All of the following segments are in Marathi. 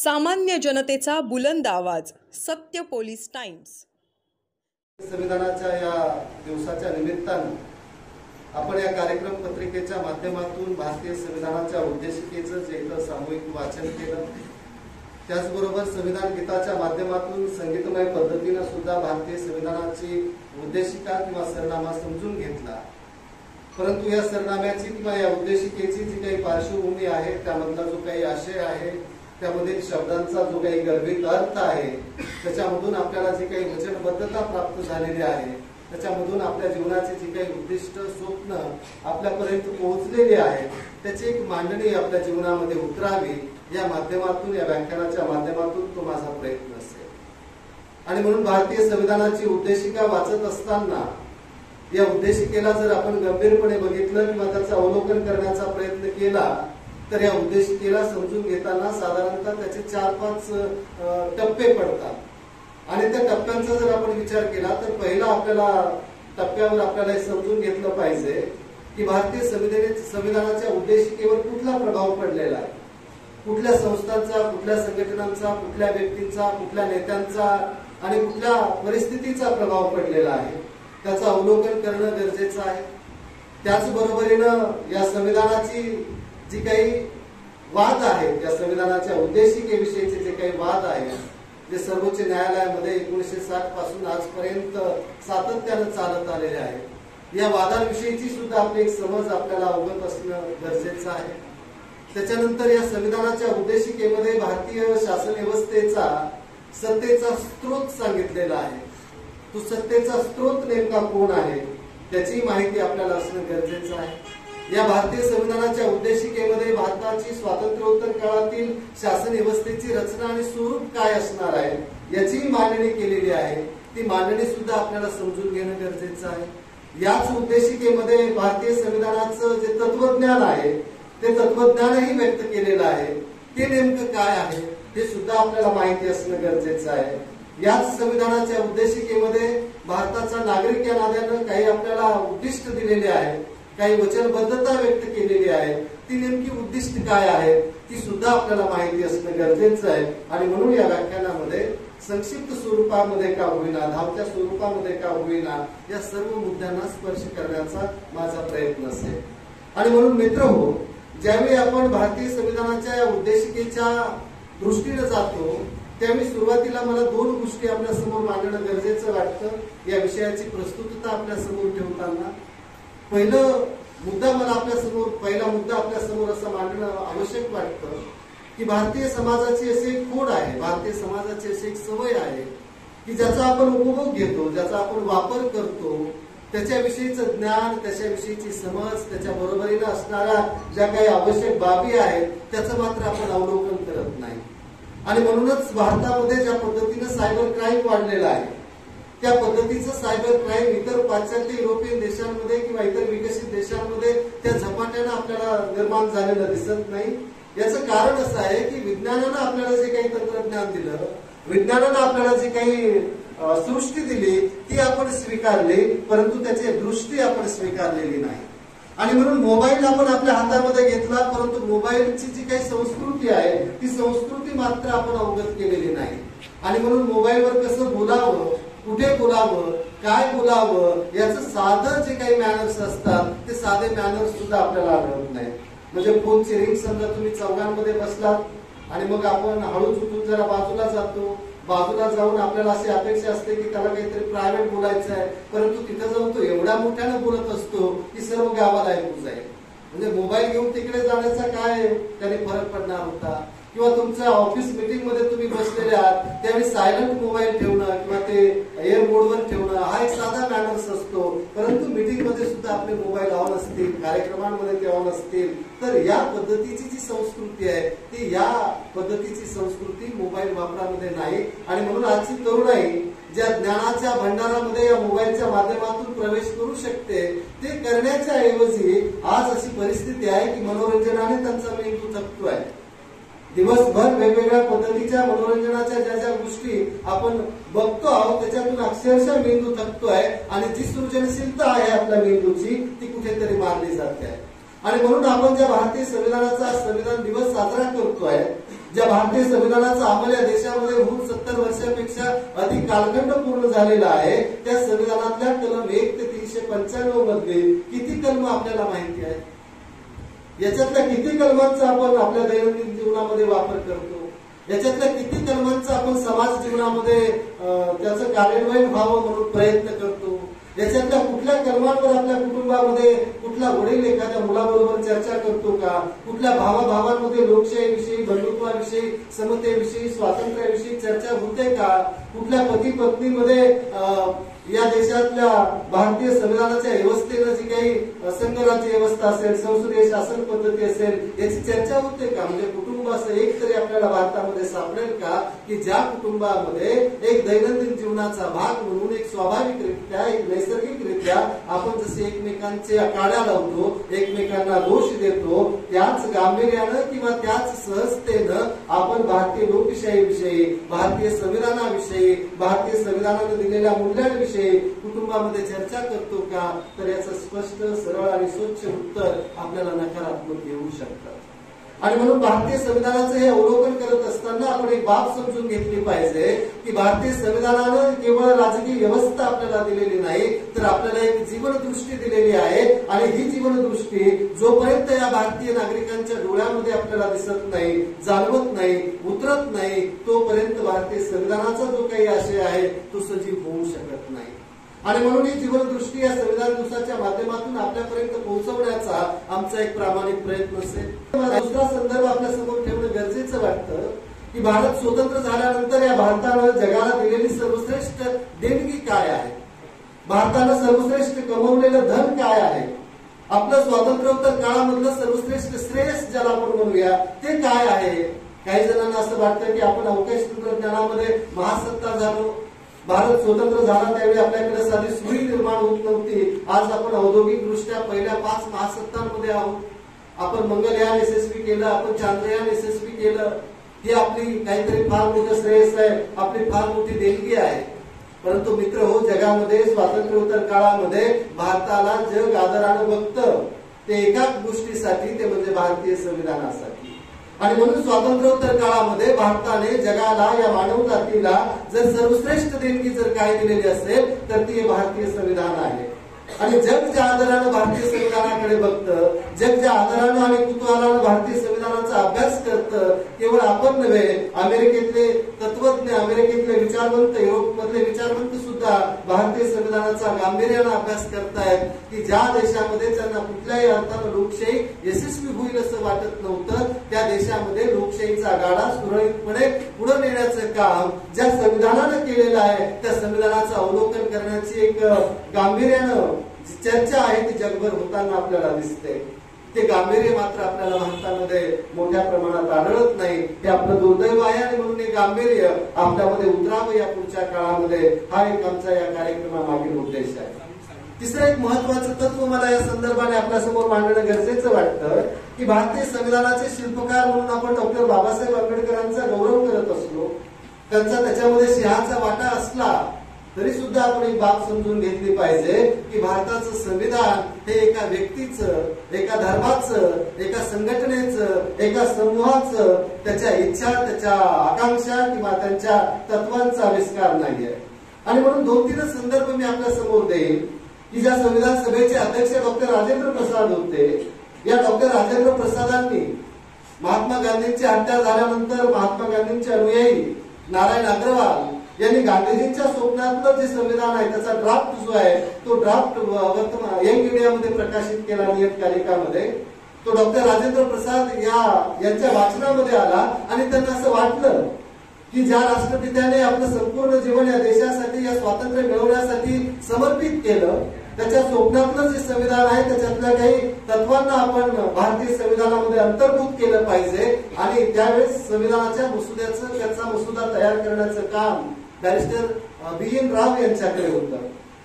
सामान्य जनतेचा बुलंद आवाज. सत्य पोलीस टाइम्स. संविधानाच्या या दिवसाच्या निमित्ताने आपण या कार्यक्रम पत्रिकेच्या माध्यमातून भारतीय संविधानाच्या उद्देशिकेचं जे इथं सामूहिक वाचन केलं, त्याचबरोबर संविधान गीताच्या माध्यमातून संगीतमय पद्धतीने सुद्धा भारतीय संविधानाची उद्देशिका किंवा सरनामा समजून घेतला. परंतु या सरनाम्याची किंवा या उद्देशिकेची जी काही पार्श्वभूमी आहे, त्यामधला जो काही आशय आहे, त्यामध्ये शब्दांचा जो काही गर्भित अर्थ आहे, त्याच्यामधून आपल्याला जी काही वचनबद्धता प्राप्त झालेली आहे, त्याच्यामधून आपल्या जीवनाचे जी काही उद्दिष्ट स्वप्न आपल्यापर्यंत पोहोचलेली आहे, त्याची एक मांडणी आपल्या जीवनामध्ये उतरावी, या माध्यमातून, या व्याख्यानाच्या माध्यमातून तो माझा प्रयत्न असेल. आणि म्हणून भारतीय संविधानाची उद्देशिका वाचत असताना या उद्देशिकेला जर आपण गंभीरपणे बघितलं किंवा त्याचं अवलोकन करण्याचा प्रयत्न केला, तर या उद्देशिकेला समजून घेताना साधारणतः त्याचे 4-5 टप्पे पडतात. आणि त्या टप्प्यांचा जर आपण विचार केला तर पहिला टप्प्यावर आपल्याला हे समजून घेतलं पाहिजे की भारतीय संविधानाच्या उद्देशिकेवर कुठला प्रभाव पडलेला आहे, कुठल्या संस्थांचा, कुठल्या संघटनांचा, कुठल्या व्यक्तींचा, कुठल्या नेत्यांचा आणि कुठल्या परिस्थितीचा प्रभाव पडलेला आहे, त्याचं अवलोकन करणं गरजेचं आहे. त्याचबरोबरीनं या संविधानाची जी काही वाद आहेत, या संविधानाच्या उद्देशिकेविषयीचे जे काही वाद आहेत, जे सर्वोच्च न्यायालयामध्ये 1960 पासून आजपर्यंत सातत्यानं चालत आलेले आहेत, या वादांविषयीची सुद्धा आपली एक समज आपल्याला अवगत असणं गरजेचं आहे. त्याच्यानंतर या संविधानाच्या उद्देशिकेमध्ये भारतीय शासन व्यवस्थेचा सत्तेचा स्रोत सांगितलेला आहे. तो सत्तेचा स्रोत नेमका कोण आहे, त्याची माहिती आपल्याला असणं गरजेचं आहे. या भारतीय संविधानाच्या उद्देशिकेमध्ये भारताची स्वातंत्र्योत्तर काळातील शासन व्यवस्थेची रचना आणि स्वरूप काय असणार आहे, याची मांडणी केलेली आहे. ती मांडणी सुद्धा आपल्याला समजून घेणं गरजेचं आहे. याच उद्देशिकेमध्ये भारतीय संविधानाचं जे तत्वज्ञान आहे, ते तत्वज्ञानही व्यक्त केलेलं आहे. ते नेमकं काय आहे हे सुद्धा आपल्याला माहिती असणं गरजेचं आहे. याच संविधानाच्या उद्देशिकेमध्ये भारताचा नागरिक या नात्यानं काही आपल्याला उद्दिष्ट दिलेले आहे, काही वचनबद्धता व्यक्त केलेली आहे. ती नेमकी उद्दिष्ट काय आहे ती सुद्धा आपल्याला माहिती असणं गरजेचं आहे. आणि म्हणून या व्याख्यानामध्ये संक्षिप्त स्वरूपामध्ये का होईना, धावत्या स्वरूपामध्ये का होईना, या सर्व मुद्द्यांना स्पर्श करण्याचा माझा प्रयत्न असेल. आणि म्हणून मित्रहो, ज्यावेळी आपण भारतीय संविधानाच्या या उद्देशिकेच्या दृष्टीने जातो, त्यावेळी सुरुवातीला मला 2 गोष्टी आपल्या समोर मांडणं गरजेचं वाटतं. या विषयाची प्रस्तुतता आपल्या समोर ठेवताना पहिला मुद्दा आपल्या समोर असं मांडणं आवश्यक वाटतं की भारतीय समाजाची अशी एक खोड आहे, भारतीय समाजाची अशी एक सवय आहे की ज्याचा आपण उपभोग घेतो, ज्याचा आपण वापर करतो, त्याच्याविषयीचं ज्ञान, त्याच्याविषयीची समज, त्याच्या बरोबरीनं असणाऱ्या ज्या काही आवश्यक बाबी आहेत, त्याचं मात्र आपण अवलोकन करत नाही. आणि म्हणूनच भारतामध्ये ज्या पद्धतीनं सायबर क्राईम वाढलेला आहे, त्या पद्धतीचं सायबर क्राईम इतर पाश्चात्य युरोपियन देशांमध्ये किंवा इतर विकसित देशांमध्ये त्या झपाट्यानं आपल्याला निर्माण झालेलं दिसत नाही. याचं कारण असं आहे की विज्ञानानं आपल्याला जे काही तंत्रज्ञान दिलं, विज्ञानानं आपल्याला जी काही सृष्टी दिली, ती आपण स्वीकारली, परंतु त्याची दृष्टी आपण स्वीकारलेली नाही. आणि म्हणून मोबाईल आपण आपल्या हातामध्ये घेतला, परंतु मोबाईलची जी काही संस्कृती आहे, ती संस्कृती मात्र आपण अवगत केलेली नाही. आणि म्हणून मोबाईलवर कसं बोलावं, कुठे बोलावं, काय बोलावं, याचं साधं जे काही मॅनर्स असतात, ते साधे मॅनर्स सुद्धा आपल्याला आढळत नाही. म्हणजे फोनची रिंग, समजा तुम्ही चौघांमध्ये बसलात आणि मग आपण हळूच उठून जरा बाजूला जातो, बाजूला जाऊन आपल्याला अशी अपेक्षा असते की त्याला काहीतरी प्रायव्हेट बोलायचं आहे, परंतु तिथं जाऊन तो एवढ्या मोठ्यानं बोलत असतो की सर्व गावाला ऐकू जाईल. म्हणजे मोबाईल घेऊन तिकडे जाण्याचा काय त्याने फरक पडणार होता. किंवा तुमच्या ऑफिस मीटिंग मध्ये तुम्ही बसलेले आहात, त्यावेळी सायलेंट मोबाईल ठेवणं किंवा ते एअर मोडवर ठेवणं हा एक साधा मॅनर्स असतो. परंतु मीटिंग मध्ये सुद्धा आपले मोबाईल ऑन असतील, कार्यक्रमांमध्ये ते ऑन असतील. तर या पद्धतीची जी संस्कृती आहे, ती या पद्धतीची संस्कृती मोबाईल वापरामध्ये नाही. आणि म्हणून आजची तरुणाई ज्या ज्ञानाच्या भंडारामध्ये या मोबाईलच्या माध्यमातून प्रवेश करू शकते, ते करण्याच्या ऐवजी आज अशी परिस्थिती आहे की मनोरंजनाने त्यांचा मेंदू थकतोय. दिवसभर वेगवेगळ्या पद्धतीच्या मनोरंजनाच्या ज्या ज्या गोष्टी आपण बघतो आहोत, त्याच्यातून अक्षरशः मेंदू थकतोय आणि जी सृजनशीलता आहे आपल्या मेंदूची, ती कुठेतरी मारली जाते. आणि म्हणून आपण ज्या भारतीय संविधानाचा संविधान दिवस साजरा करतोय, ज्या भारतीय संविधानाचा अंमल या देशामध्ये होऊन 70 वर्षापेक्षा अधिक कालखंड पूर्ण झालेला आहे, त्या संविधानातल्या कलम 1 ते 395 मध्ये किती कलम आपल्याला माहिती आहे? याच्यातल्या किती कलमांचा आपण आपल्या दैनंदिन जीवनामध्ये वापर करतो? याच्यातल्या किती कलमांचा आपण समाज जीवनामध्ये त्याचं कार्यान्वयन व्हावं म्हणून प्रयत्न करतो? याच्यातल्या कुठल्या कलमांवर आपल्या कुटुंबामध्ये कुठला वडील एखाद्या मुलाबरोबर चर्चा करतो का? कुठल्या भावाभावांमध्ये लोकशाहीविषयी, बंधुत्वाविषयी, समतेविषयी, स्वातंत्र्याविषयी चर्चा होते का? कुठल्या पती पत्नीमध्ये या देशातल्या भारतीय संविधानाच्या व्यवस्थेनं जी काही संघराज्य व्यवस्था असेल, संसदीय शासन पद्धती असेल, याची चर्चा होते का? म्हणजे कुटुंब असं एक तरी आपल्याला भारतामध्ये सापडेल का की ज्या कुटुंबामध्ये एक दैनंदिन जीवनाचा भाग म्हणून एक स्वाभाविकरित्या, एक नैसर्गिकरित्या आपण जसे एकमेकांचे काड्या लावतो, एकमेकांना दोष देतो, त्याच गांभीर्यानं किंवा त्याच सहजतेनं आपण भारतीय लोकशाहीविषयी, भारतीय संविधानाविषयी, भारतीय संविधानाने दिलेल्या मूल्यांविषयी कुटुंबामध्ये चर्चा करतो का? तर याचं स्पष्ट, सरळ आणि स्वच्छ उत्तर आपल्याला नकारात्मक येऊ शकतं. आणि म्हणून भारतीय संविधानाचं हे अवलोकन करत असताना आपण एक बाब समजून घेतली पाहिजे की भारतीय संविधानानं केवळ राजकीय व्यवस्था आपल्याला दिलेली नाही, तर आपल्याला एक जीवनदृष्टी दिलेली आहे. आणि ही जीवनदृष्टी जोपर्यंत या भारतीय नागरिकांच्या डोळ्यामध्ये आपल्याला दिसत नाही, जाणवत नाही, उतरत नाही, तोपर्यंत भारतीय संविधानाचा जो काही आशय आहे तो सजीव होऊ शकत नाही. आणि म्हणून ही जीवनदृष्टी या संविधान दिवसाच्या माध्यमातून आपल्यापर्यंत पोहोचवण्याचा आमचा एक प्रामाणिक प्रयत्न असेल. दुसरा संदर्भ आपल्या समोर ठेवणं गरजेचं वाटतं की भारत स्वतंत्र झाल्यानंतर या भारतानं जगाला दिलेली सर्वश्रेष्ठ देणगी काय आहे? भारतानं सर्वश्रेष्ठ कमवलेलं धन काय आहे? आपलं स्वातंत्र्योत्तर काळामधलं सर्वश्रेष्ठ श्रेयस ज्याला आपण म्हणूया ते काय आहे? काही जणांना असं वाटतं की आपण अवकाश तंत्रज्ञानामध्ये महासत्ता झालो. भारत स्वतंत्र झाला त्यावेळी आपल्याकडे साधी सुई निर्माण होत नव्हती. आज आपण औद्योगिक दृष्ट्या पहिल्या 5 महासत्तांमध्ये आहोत. आपण मंगलयान यशस्वी केलं, आपण चांद्रयान यशस्वी केलं. ही आपली काहीतरी फार मोठं श्रेयस आहे, आपली फार मोठी देणगी आहे. परंतु मित्र हो, जगामध्ये स्वातंत्र्योत्तर काळामध्ये भारताला जग आदरानं बघतं ते एकाच गोष्टीसाठी, ते म्हणजे भारतीय संविधानासाठी. आणि म्हणून स्वातंत्र्योत्तर काळामध्ये भारताने जगाला, या मानव जातीला जर सर्वश्रेष्ठ देणगी जर काय दिलेली असेल तर ती भारतीय संविधान आहे. आणि जग ज्या आदरानं भारतीय संविधानाकडे बघतं, जग ज्या आदरानं आणि कुतूहलानं भारतीय संविधानाचा अभ्यास करतं, केवळ आपण नव्हे, अमेरिकेतले तत्वज्ञ, अमेरिकेतले विचारवंत, युरोपमधले विचारवंत सुद्धा भारतीय संविधानाचा गांभीर्यानं अभ्यास करतायत की ज्या देशामध्ये त्यांना कुठल्याही अर्थानं लोकशाही यशस्वी होईल असं वाटत नव्हतं, त्या देशामध्ये लोकशाहीचा गाडा सुरळीतपणे पुढे नेण्याचं काम ज्या संविधानानं केलेलं आहे, त्या संविधानाचं अवलोकन करण्याची एक गांभीर्यानं चर्चा आहे ती जगभर होताना आपल्याला दिसते. ते गांभीर्य मात्र आपल्याला भारतामध्ये मोठ्या प्रमाणात आढळत नाही. हे आपलं दुर्दैव आहे. आणि म्हणून हे गांभीर्य आपल्यामध्ये उतरावं या पुढच्या काळामध्ये, हा एक आमचा या कार्यक्रमामागील उद्देश आहे. तिसरं एक महत्वाचं तत्व मला या संदर्भाने आपल्या समोर मांडणं गरजेचं वाटतं की भारतीय संविधानाचे शिल्पकार म्हणून आपण डॉक्टर बाबासाहेब आंबेडकरांचा गौरव करत असलो, त्यांचा त्याच्यामध्ये सिंहाचा वाटा असला तरी सुद्धा आपण एक बाब समजून घेतली पाहिजे की भारताचं संविधान हे एका व्यक्तीचं, एका धर्माचं, एका संघटनेचं, एका समूहाचं, त्याच्या इच्छा, त्याच्या आकांक्षा किंवा त्यांच्या तत्वांचा आविष्कार नाहीये. आणि म्हणून 2-3 संदर्भ मी आपल्या समोर देईन की ज्या संविधान सभेचे अध्यक्ष डॉक्टर राजेंद्र प्रसाद होते, या डॉक्टर राजेंद्र प्रसादांनी महात्मा गांधींची हत्या झाल्यानंतर महात्मा गांधींचे अनुयायी नारायण अग्रवाल यांनी गांधीजींच्या स्वप्नातलं जे संविधान आहे त्याचा ड्राफ्ट जो आहे तो ड्राफ्ट वर्तमान यंग इंडियामध्ये प्रकाशित केला, नियतकालिकामध्ये. तो डॉक्टर राजेंद्र प्रसाद यांच्या वाचनामध्ये आला आणि त्यांना असं वाटलं की ज्या राष्ट्रपित्याने आपलं संपूर्ण जीवन या देशासाठी, या स्वातंत्र्य मिळवण्यासाठी समर्पित केलं, त्याच्या स्वप्नातलं जे संविधान आहे त्याच्यातल्या काही तत्वांना आपण भारतीय संविधानामध्ये अंतर्भूत केलं पाहिजे. आणि त्यावेळेस संविधानाच्या मसुद्याचं, त्याचा मसुदा तयार करण्याचं काम बॅरिस्टर बी.एन. राव यांच्याकडे होतं.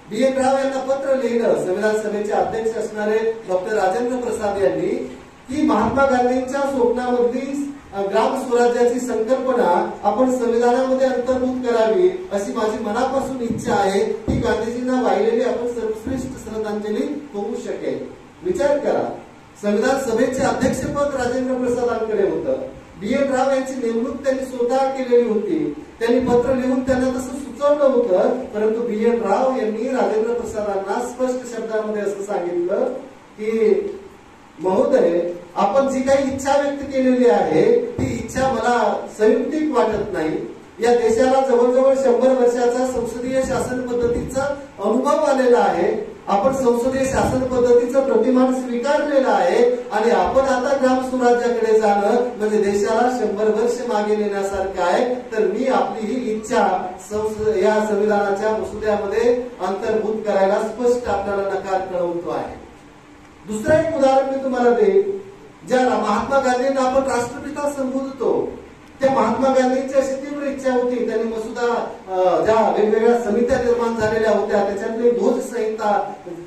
बी.एन. राव यांना पत्र लिहिलं संविधान सभेचे अध्यक्ष असणारे डॉक्टर राजेंद्र प्रसाद यांनी की महात्मा गांधींच्या स्वप्नामधली ग्राम स्वराज्याची संकल्पना आपण संविधानामध्ये अंतर्भूत करावी अशी माझी मनापासून इच्छा आहे. ही गांधीजींना वाहिलेली आपण सर्वश्रेष्ठ श्रद्धांजली होऊ शकेल. विचार करा, संविधान सभेचे अध्यक्षपद राजेंद्र प्रसादांकडे होतं. BN राव यांची नेमणूक त्यांनी स्वतः केलेली होती. त्यांनी पत्र लिहून त्यांना तसं सुचवलं होतं, परंतु BN राव यांनी राजेंद्र प्रसादांना स्पष्ट शब्दामध्ये असं सांगितलं की महोदय, आपण जी काही इच्छा व्यक्त केलेली आहे ती इच्छा मला संयुक्तिक वाटत नाही. या देशाला जवळजवळ 100 वर्षाचा संसदीय शासन पद्धतीचा अनुभव आलेला आहे. आपण संसदीय शासन पद्धतीचं प्रतिमान स्वीकारलेलं आहे आणि आपण आता ग्राम स्वराज्याकडे जाणं म्हणजे देशाला 100 वर्ष मागे नेण्यासारखं आहे. तर मी आपली ही इच्छा या संविधानाच्या मसुद्यामध्ये अंतर्भूत करायला स्पष्ट आपल्याला नकार कळवतो आहे. दुसरं एक उदाहरण मी तुम्हाला देईन. ज्या महात्मा गांधींना आपण राष्ट्रपिता संबोधतो, त्या महात्मा गांधींची अशी तीव्र इच्छा होती. त्यांनी मसुदा ज्या वेगवेगळ्या समित्या निर्माण झालेल्या होत्या त्याच्यातली ध्वज संहिता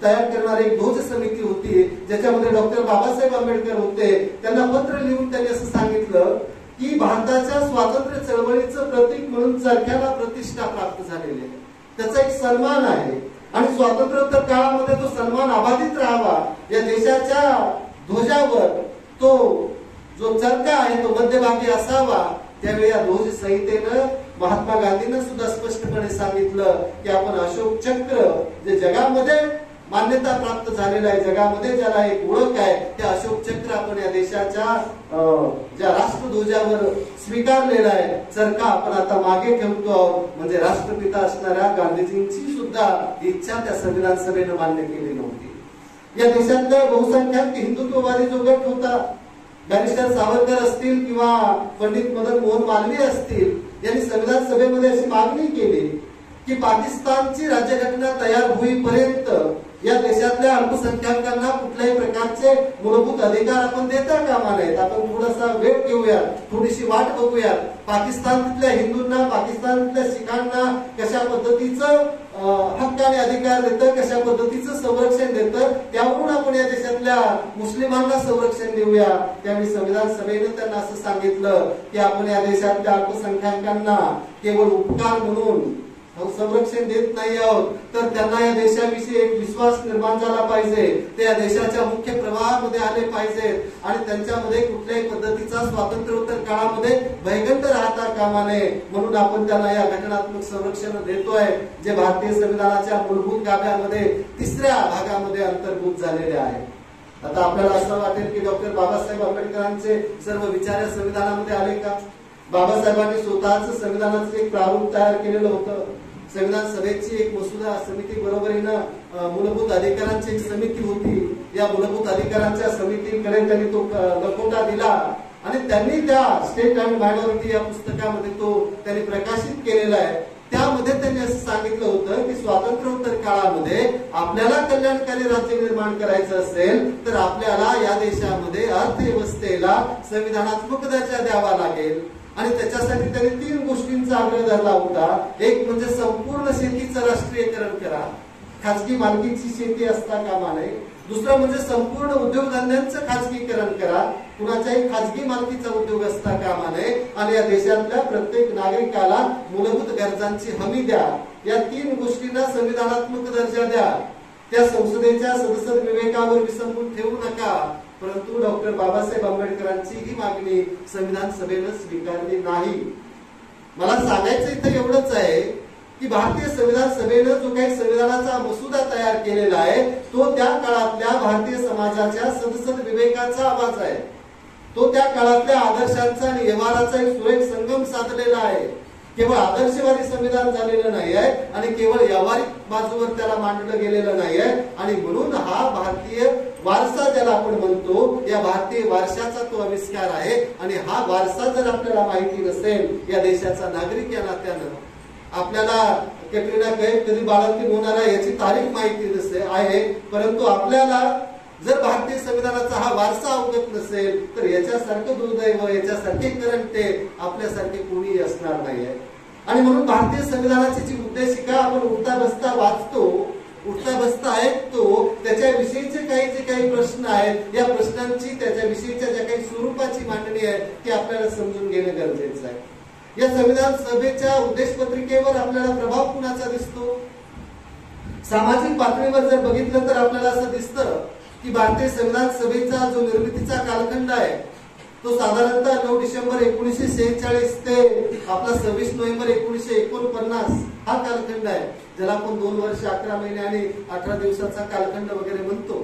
तयार करणारी एक ध्वज समिती होती, ज्याच्यामध्ये डॉक्टर बाबासाहेब आंबेडकर होते. त्यांना पत्र लिहून त्यांनी असं सांगितलं की भारताच्या स्वातंत्र्य चळवळीचं प्रतीक म्हणून चरख्याला प्रतिष्ठा प्राप्त झालेली आहे, त्याचा एक सन्मान आहे आणि स्वातंत्र्योत्तर काळामध्ये तो सन्मान अबाधित राहावा. या देशाच्या ध्वजावर तो जो चरखा आहे तो मध्यभागी असावा. त्यावेळी या ध्वज संहितेनं महात्मा गांधींना सुद्धा स्पष्टपणे सांगितलं की आपण अशोक चक्र जे जगामध्ये मान्यता प्राप्त झालेलं आहे, जगामध्ये ज्याला एक ओळख आहे, ते अशोक चक्र आपण या देशाच्या ज्या राष्ट्रध्वजावर स्वीकारलेला आहे. चरखा आपण आता मागे ठेवतो आहोत. म्हणजे राष्ट्रपिता असणाऱ्या गांधीजींची सुद्धा इच्छा त्या संविधान सभेनं मान्य केली नव्हती. या देशातल्या बहुसंख्याक हिंदुत्ववादी जो गट होता, बॅरिस्टर सावरकर असतील किंवा पंडित मदन मोहन मालवीय असतील, यांनी संविधान सभेमध्ये अशी मागणी केली की पाकिस्तानची राज्यघटना तयार होईपर्यंत या देशातल्या अल्पसंख्याकांना कुठल्याही प्रकारचे मूलभूत अधिकार आपण देता कामा नयेत. आपण थोडासा वेळ घेऊया, थोडीशी वाट बघूया. पाकिस्तानातल्या हिंदूंना, पाकिस्तानातल्या शिखांना कशा पद्धतीचं हक्क आणि अधिकार देतं, कशा पद्धतीचं संरक्षण देतं, त्यावरून आपण या देशातल्या मुस्लिमांना संरक्षण देऊया. त्यावेळी संविधान सभेने त्यांना असं सांगितलं की आपण या देशातल्या अल्पसंख्याकांना केवळ उपकार म्हणून संरक्षण देत नाही आहोत, तर त्यांना या देशाविषयी एक विश्वास निर्माण झाला पाहिजे. ते या देशाच्या मुख्य प्रवाहामध्ये आले पाहिजेत आणि त्यांच्यामध्ये कुठल्याही पद्धतीचा स्वातंत्र्योत्तर काळामध्ये भयगंत राहता कामा नये. म्हणून आपण त्यांना या घटनात्मक संरक्षण देतोय, जे भारतीय संविधानाच्या मूलभूत गाभ्यामध्ये 3ऱ्या भागामध्ये अंतर्भूत झालेले आहे. आता आपल्याला असं वाटेल की डॉक्टर बाबासाहेब आंबेडकरांचे सर्व विचार या संविधानामध्ये आले का? बाबासाहेबांनी स्वतःच संविधानाचं एक प्रारूप तयार केलेलं होतं. संविधान सभेची एक मसुदा समिती बरोबरीनं मूलभूत अधिकारांची एक समिती होती. या मूलभूत अधिकारांच्या समितीकडे त्यांनी तो लखोटा दिला आणि त्यांनी त्या स्टेट अँड मायनॉरिटी या पुस्तकामध्ये तो त्यांनी प्रकाशित केलेला आहे. त्यामध्ये त्यांनी असं सांगितलं होतं की स्वातंत्र्योत्तर काळामध्ये आपल्याला कल्याणकारी राज्य निर्माण करायचं असेल तर आपल्याला या देशामध्ये अर्थव्यवस्थेला संविधानात्मक दर्जा द्यावा लागेल आणि त्याच्यासाठी त्यांनी 3 गोष्टींचा आग्रह धरला होता. एक म्हणजे संपूर्ण शेतीचं राष्ट्रीयकरण करा, खाजगी मालकीची शेती असता कामा नये. दुसरं म्हणजे संपूर्ण उद्योगधंद्यांचं खाजगीकरण करा, कुणाच्याही खाजगी मालकीचा उद्योग असता कामा नये आणि या देशातल्या प्रत्येक नागरिकाला मूलभूत गरजांची हमी द्या. या 3 गोष्टींना संविधानात्मक दर्जा द्या. त्या संसदेच्या सदस्य विवेकावर विसंबून ठेवू नका. परंतु डॉक्टर बाबासाहेब आंबेडकरांची ही मागणी संविधान सभेनं स्वीकारली नाही. मला सांगायचं इथं एवढंच आहे की भारतीय संविधान सभेनं जो काही संविधानाचा मसुदा तयार केलेला आहे तो त्या काळातल्या भारतीय समाजाच्या सदस्य विवेकाचा आवाज आहे. तो त्या काळातल्या आदर्शांचा आणि व्यवहाराचा एक सुरेख संगम साधलेला आहे. केवळ आदर्शवादी संविधान झालेलं नाही आहे आणि केवळ व्यावहारिक बाजूवर त्याला मांडलं गेलेलं नाही आहे. आणि म्हणून हा भारतीय वारसा ज्याला आपण म्हणतो, या भारतीय वारशाचा तो आविष्कार आहे. आणि हा वारसा जर आपल्याला माहिती नसेल या देशाचा नागरिक या नात्यानं, आपल्याला कॅटरीना कैफ कधी बाळंतीण होणार आहे याची तारीख माहिती नसते आहे, परंतु आपल्याला जर भारतीय संविधानाचा हा वारसा अवगत नसेल तर याच्यासारखं दुर्दैव, याच्यासारखे करंटे आपल्यासारखे कोणी असणार नाही आहे. आणि म्हणून भारतीय संविधानाची जी उद्देशिका आपण उठता बसता वाचतो, उठता बसता ऐकतो, त्याच्याविषयीचे जे काही प्रश्न आहेत, या प्रश्नांची त्याच्याविषयीच्या ज्या काही स्वरूपाची मांडणी आहे ती आपल्याला समजून घेणं गरजेचं आहे. या संविधान सभेच्या उद्देशपत्रिकेवर आपल्याला प्रभाव कुणाचा दिसतो? सामाजिक पातळीवर जर बघितलं तर आपल्याला असं दिसतं की भारतीय संविधान सभेचा जो निर्मितीचा कालखंड आहे तो साधारणतः 9 डिसेंबर 1946 ते आपला 26 नोव्हेंबर 1949 हा कालखंड आहे, ज्याला आपण 2 वर्ष 11 महिने आणि 18 दिवसाचा कालखंड वगैरे म्हणतो.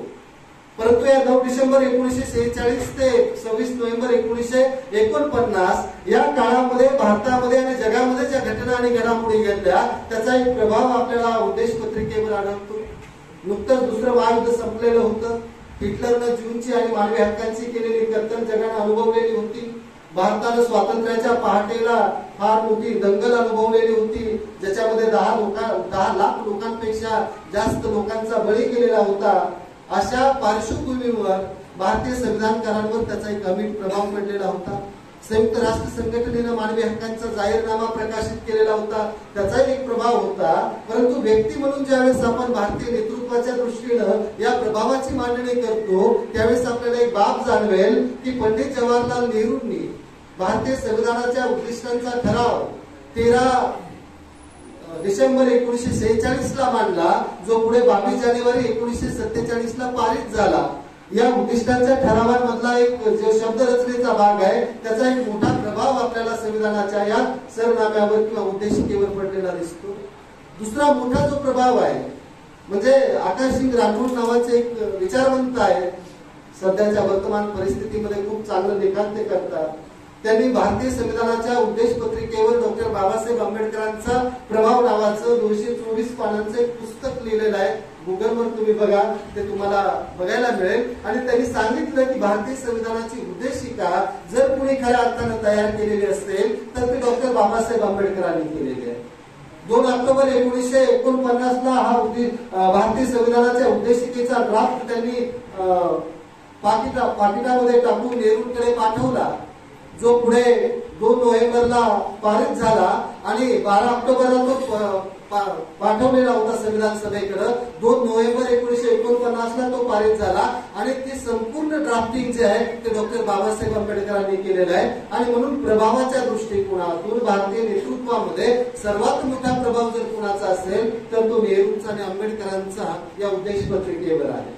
परंतु या 9 डिसेंबर 1946 ते 26 नोव्हेंबर 1949 या काळामध्ये भारतामध्ये आणि जगामध्ये ज्या घटना आणि घडामोडी घडल्या त्याचा एक प्रभाव आपल्याला उद्देश पत्रिकेवर आढळतो. नुकतंच दुसरं महायुद्ध संपलेलं होतं. हिटलरनं ज्यूंची आणि मानवी हक्कांची केलेली कत्तल जगाने अनुभवलेली होती. भारतानं स्वातंत्र्याच्या पहाटेला फार मोठी दंगल अनुभवलेली होती, ज्याच्यामध्ये 10 लाख लोकांपेक्षा जास्त लोकांचा बळी गेलेला होता. अशा पार्श्वभूमीवर भारतीय संविधानकारांवर त्याचा एक अमिट प्रभाव पडलेला होता. संयुक्त राष्ट्र संघटनेनं मानवी हक्कांचा जाहीरनामा प्रकाशित केलेला होता, त्याचाही एक प्रभाव होता. परंतु व्यक्ती म्हणून ज्यावेळेस आपण भारतीय नेतृत्वाच्या दृष्टीनं या प्रभावाची मांडणी करतो त्यावेळेस आपल्याला एक बाब जाणवेल की पंडित जवाहरलाल नेहरूंनी भारतीय संविधानाच्या उद्दिष्टांचा ठराव 13 डिसेंबर 1946 ला मांडला, जो पुढे 22 जानेवारी 1947 ला पारित झाला. या उद्दिष्टांच्या ठरावांमधला एक जो शब्द रचनेचा भाग आहे त्याचा एक मोठा प्रभाव आपल्याला संविधानाच्या या सरनाम्यावर किंवा उद्देशिकेवर पडलेला दिसतो. दुसरा मोठा जो प्रभाव आहे म्हणजे आकाशसिंग राठोड नावाचे एक विचारवंत आहे, सध्याच्या वर्तमान परिस्थितीमध्ये खूप चांगलं लेखन ते करतात. त्यांनी भारतीय संविधानाच्या उद्देश पत्रिकेवर डॉक्टर बाबासाहेब आंबेडकरांचा प्रभाव नावाचं 224 पानांचं एक पुस्तक लिहिलेलं आहे. गुगलवर तुम्ही बघा, ते तुम्हाला बघायला मिळेल. आणि त्यांनी सांगितलं की भारतीय संविधानाची उद्देशिका जर कुणी खऱ्या अर्थानं तयार केलेली असेल तर ती डॉक्टर बाबासाहेब आंबेडकरांनी केलेली आहे. 2 ऑक्टोबर 1949 ला हा भारतीय संविधानाच्या उद्देशिकेचा ड्राफ्ट त्यांनी पाकिटामध्ये टाकून नेहरूंकडे पाठवला, जो पुढे 2 नोव्हेंबरला पारित झाला आणि 12 ऑक्टोबरला तो पाठवलेला होता संविधान सभेकडे. 2 नोव्हेंबर 1949 ला तो पारित झाला आणि ती संपूर्ण ड्राफ्टिंग जे आहे ते डॉक्टर बाबासाहेब आंबेडकरांनी केलेलं आहे. आणि म्हणून प्रभावाच्या दृष्टिकोनातून भारतीय नेतृत्वामध्ये सर्वात मोठा प्रभाव जर कुणाचा असेल तर तो नेहरूंचा आणि आंबेडकरांचा या उद्देश पत्रिकेवर आहे.